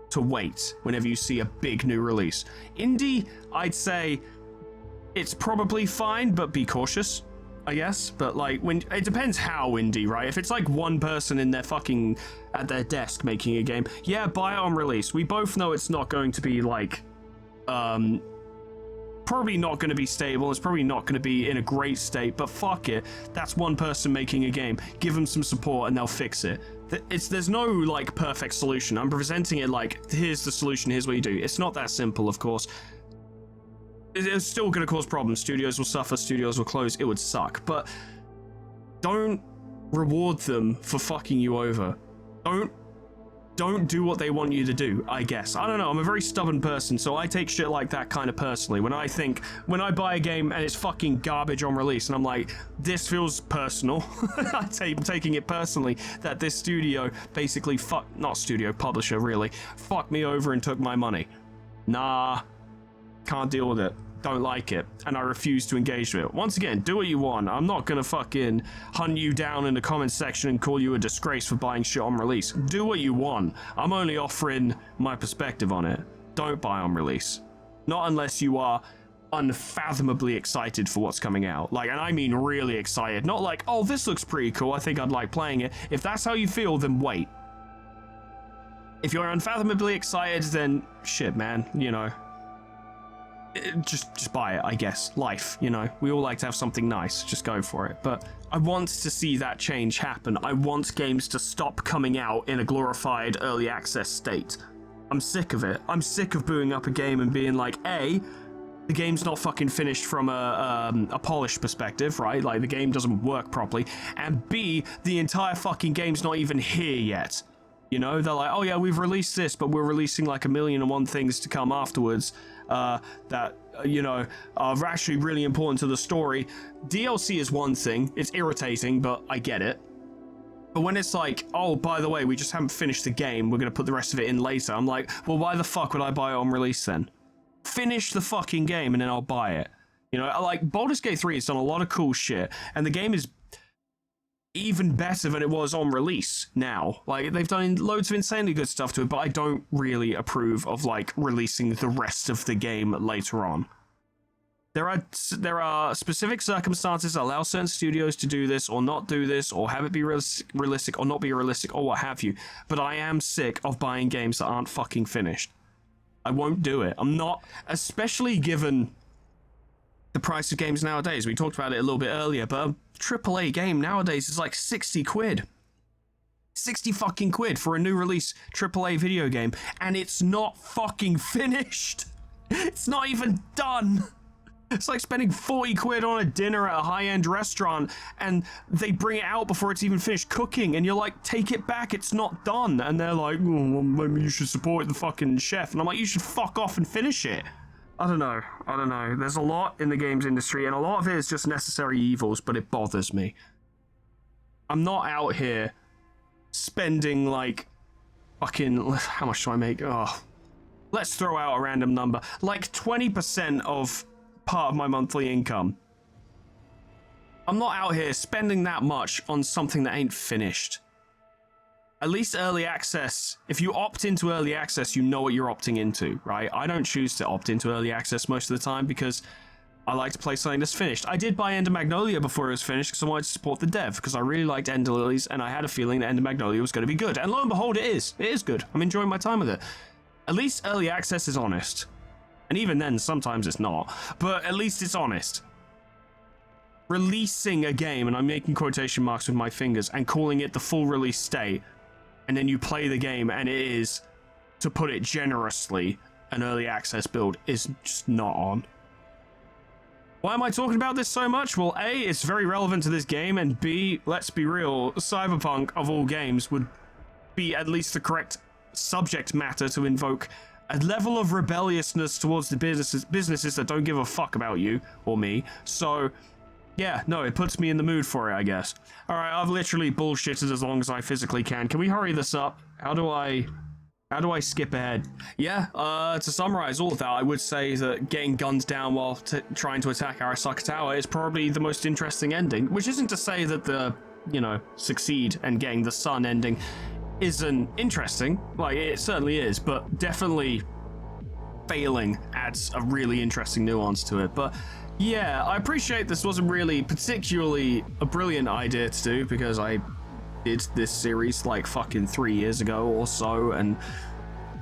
to wait whenever you see a big new release. Indie, I'd say it's probably fine, but be cautious, I guess. But like, when it depends how indie, right? If it's like one person in their fucking at their desk making a game, yeah, buy it on release. We both know it's not going to be like probably not going to be stable. It's probably not going to be in a great state, but fuck it. That's one person making a game. Give them some support and they'll fix it. There's no like perfect solution. I'm presenting it like, here's the solution, here's what you do. It's not that simple, of course. It's still going to cause problems. Studios will suffer, studios will close. It would suck, but don't reward them for fucking you over. Don't do what they want you to do, I guess. I don't know, I'm a very stubborn person, so I take shit like that kind of personally. When I buy a game and it's fucking garbage on release, and I'm like, this feels personal. I'm taking it personally that this studio basically publisher really, fucked me over and took my money. Nah, can't deal with it. Don't like it, and I refuse to engage with it. Once again, do what you want. I'm not gonna fucking hunt you down in the comments section and call you a disgrace for buying shit on release. Do what you want. I'm only offering my perspective on it. Don't buy on release. Not unless you are unfathomably excited for what's coming out. Like, and I mean really excited. Not like, oh, this looks pretty cool, I think I'd like playing it. If that's how you feel, then wait. If you're unfathomably excited, then shit, man, you know. Just buy it, I guess. Life, you know, we all like to have something nice, just go for it. But I want to see that change happen. I want games to stop coming out in a glorified early access state. I'm sick of it. I'm sick of booing up a game and being like, A, the game's not fucking finished from a polished perspective, right? Like, the game doesn't work properly, and B, the entire fucking game's not even here yet. You know, they're like, oh yeah, we've released this, but we're releasing like 1,000,001 things to come afterwards that, you know, are actually really important to the story. DLC is one thing. It's irritating, but I get it. But when it's like, oh, by the way, we just haven't finished the game, we're going to put the rest of it in later. I'm like, well, why the fuck would I buy it on release then? Finish the fucking game and then I'll buy it. You know, like, Baldur's Gate 3 has done a lot of cool shit, and the game is even better than it was on release now. Like, they've done loads of insanely good stuff to it, but I don't really approve of like releasing the rest of the game later on. There are specific circumstances that allow certain studios to do this or not do this, or have it be realistic or not be realistic, or what have you. But I am sick of buying games that aren't fucking finished. I won't do it. I'm not, especially given the price of games nowadays. We talked about it a little bit earlier, but a AAA game nowadays is like 60 quid. 60 fucking quid for a new release AAA video game, and it's not fucking finished. It's not even done. It's like spending 40 quid on a dinner at a high-end restaurant, and they bring it out before it's even finished cooking, and you're like, take it back, it's not done. And they're like, oh, well, maybe you should support the fucking chef. And I'm like, you should fuck off and finish it. I don't know. There's a lot in the games industry, and a lot of it is just necessary evils, but it bothers me. I'm not out here spending, like, fucking... How much do I make? Oh, let's throw out a random number. Like, 20% of part of my monthly income. I'm not out here spending that much on something that ain't finished. At least early access, if you opt into early access, you know what you're opting into, right? I don't choose to opt into early access most of the time because I like to play something that's finished. I did buy Ender Magnolia before it was finished because I wanted to support the dev, because I really liked Ender Lilies and I had a feeling that Ender Magnolia was going to be good. And lo and behold, it is. It is good. I'm enjoying my time with it. At least early access is honest. And even then, sometimes it's not. But at least it's honest. Releasing a game, and I'm making quotation marks with my fingers, and calling it the full release state, and then you play the game and it is, to put it generously, an early access build, is just not on. Why am I talking about this so much? Well, A, it's very relevant to this game, and B, let's be real, Cyberpunk, of all games, would be at least the correct subject matter to invoke a level of rebelliousness towards the businesses that don't give a fuck about you or me. So, yeah, no, it puts me in the mood for it, I guess. All right, I've literally bullshitted as long as I physically can. Can we hurry this up? How do I skip ahead? Yeah, to summarize all of that, I would say that getting gunned down while trying to attack Arasaka Tower is probably the most interesting ending, which isn't to say that the, succeed and getting the sun ending isn't interesting. Like, it certainly is, but definitely failing adds a really interesting nuance to it. But yeah, I appreciate this wasn't really particularly a brilliant idea to do, because I did this series like fucking 3 years ago or so, and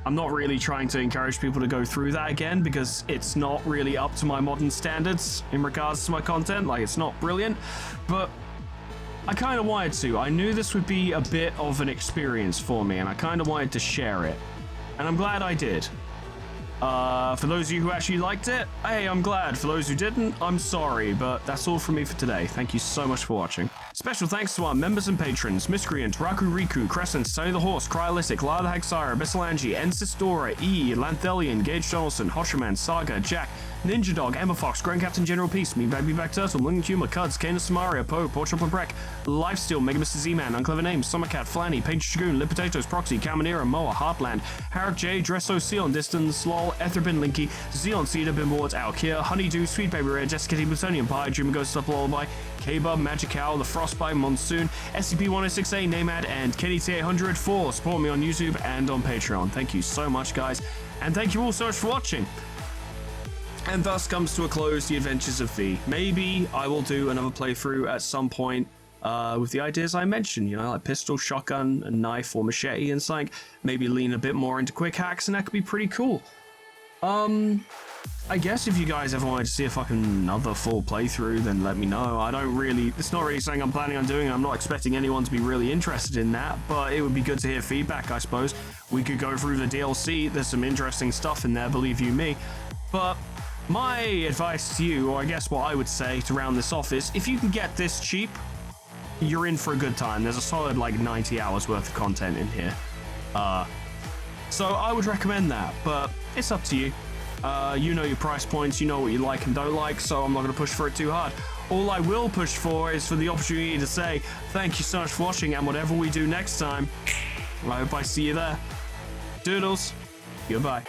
I'm not really trying to encourage people to go through that again, because it's not really up to my modern standards in regards to my content. Like, it's not brilliant, but I kind of wanted to. I knew this would be a bit of an experience for me, and I kind of wanted to share it, and I'm glad I did. For those of you who actually liked it, hey, I'm glad. For those who didn't, I'm sorry, but that's all from me for today. Thank you so much for watching. Special thanks to our members and patrons: Miscreant, Raku Riku, Crescent, Tony the Horse, Cryolitic, Lara the Hexira, Bissalangi, Ensistora, E, Lanthelian, Gage Donaldson, Hosherman, Saga, Jack, Ninja Dog, Emma Fox, Grand Captain General Peace, Me Baby Back Turtle, Link Humor, Cuds, Kane Samaria, Poe, Portrait and Breck, Lifesteal, Mega Mr. Z-Man, Unclever Names, Summercat, Flanny, Painted Dragoon, Lip Potatoes, Proxy, Caminera, Moa, Heartland, Harrod J, Dresso, Sion, Distance, Lol, Etherbin, Linky, Xeon, Cedar, Bimboard, Alkia, Honeydew, Sweet Baby Red, Jessica T, Plutonium Pie, Dreamer Ghost Up Lullaby, K-Bub, Magic Owl, The Frostbite, Monsoon, SCP-106A, Namad, and Kenny T800 for supporting me on YouTube and on Patreon. Thank you so much, guys, and thank you all so much for watching. And thus comes to a close the adventures of V. Maybe I will do another playthrough at some point with the ideas I mentioned, like pistol, shotgun, a knife, or machete and something. Maybe lean a bit more into quick hacks, and that could be pretty cool. I guess if you guys ever wanted to see a fucking another full playthrough, then let me know. It's not really something I'm planning on doing. I'm not expecting anyone to be really interested in that, but it would be good to hear feedback, I suppose. We could go through the DLC. There's some interesting stuff in there, believe you me. But my advice to you, or I guess what I would say to round this off, is if you can get this cheap, you're in for a good time. There's a solid 90 hours worth of content in here. So I would recommend that, but it's up to you. You know your price points, you know what you like and don't like, so I'm not going to push for it too hard. All I will push for is for the opportunity to say thank you so much for watching, and whatever we do next time, I hope I see you there. Doodles. Goodbye.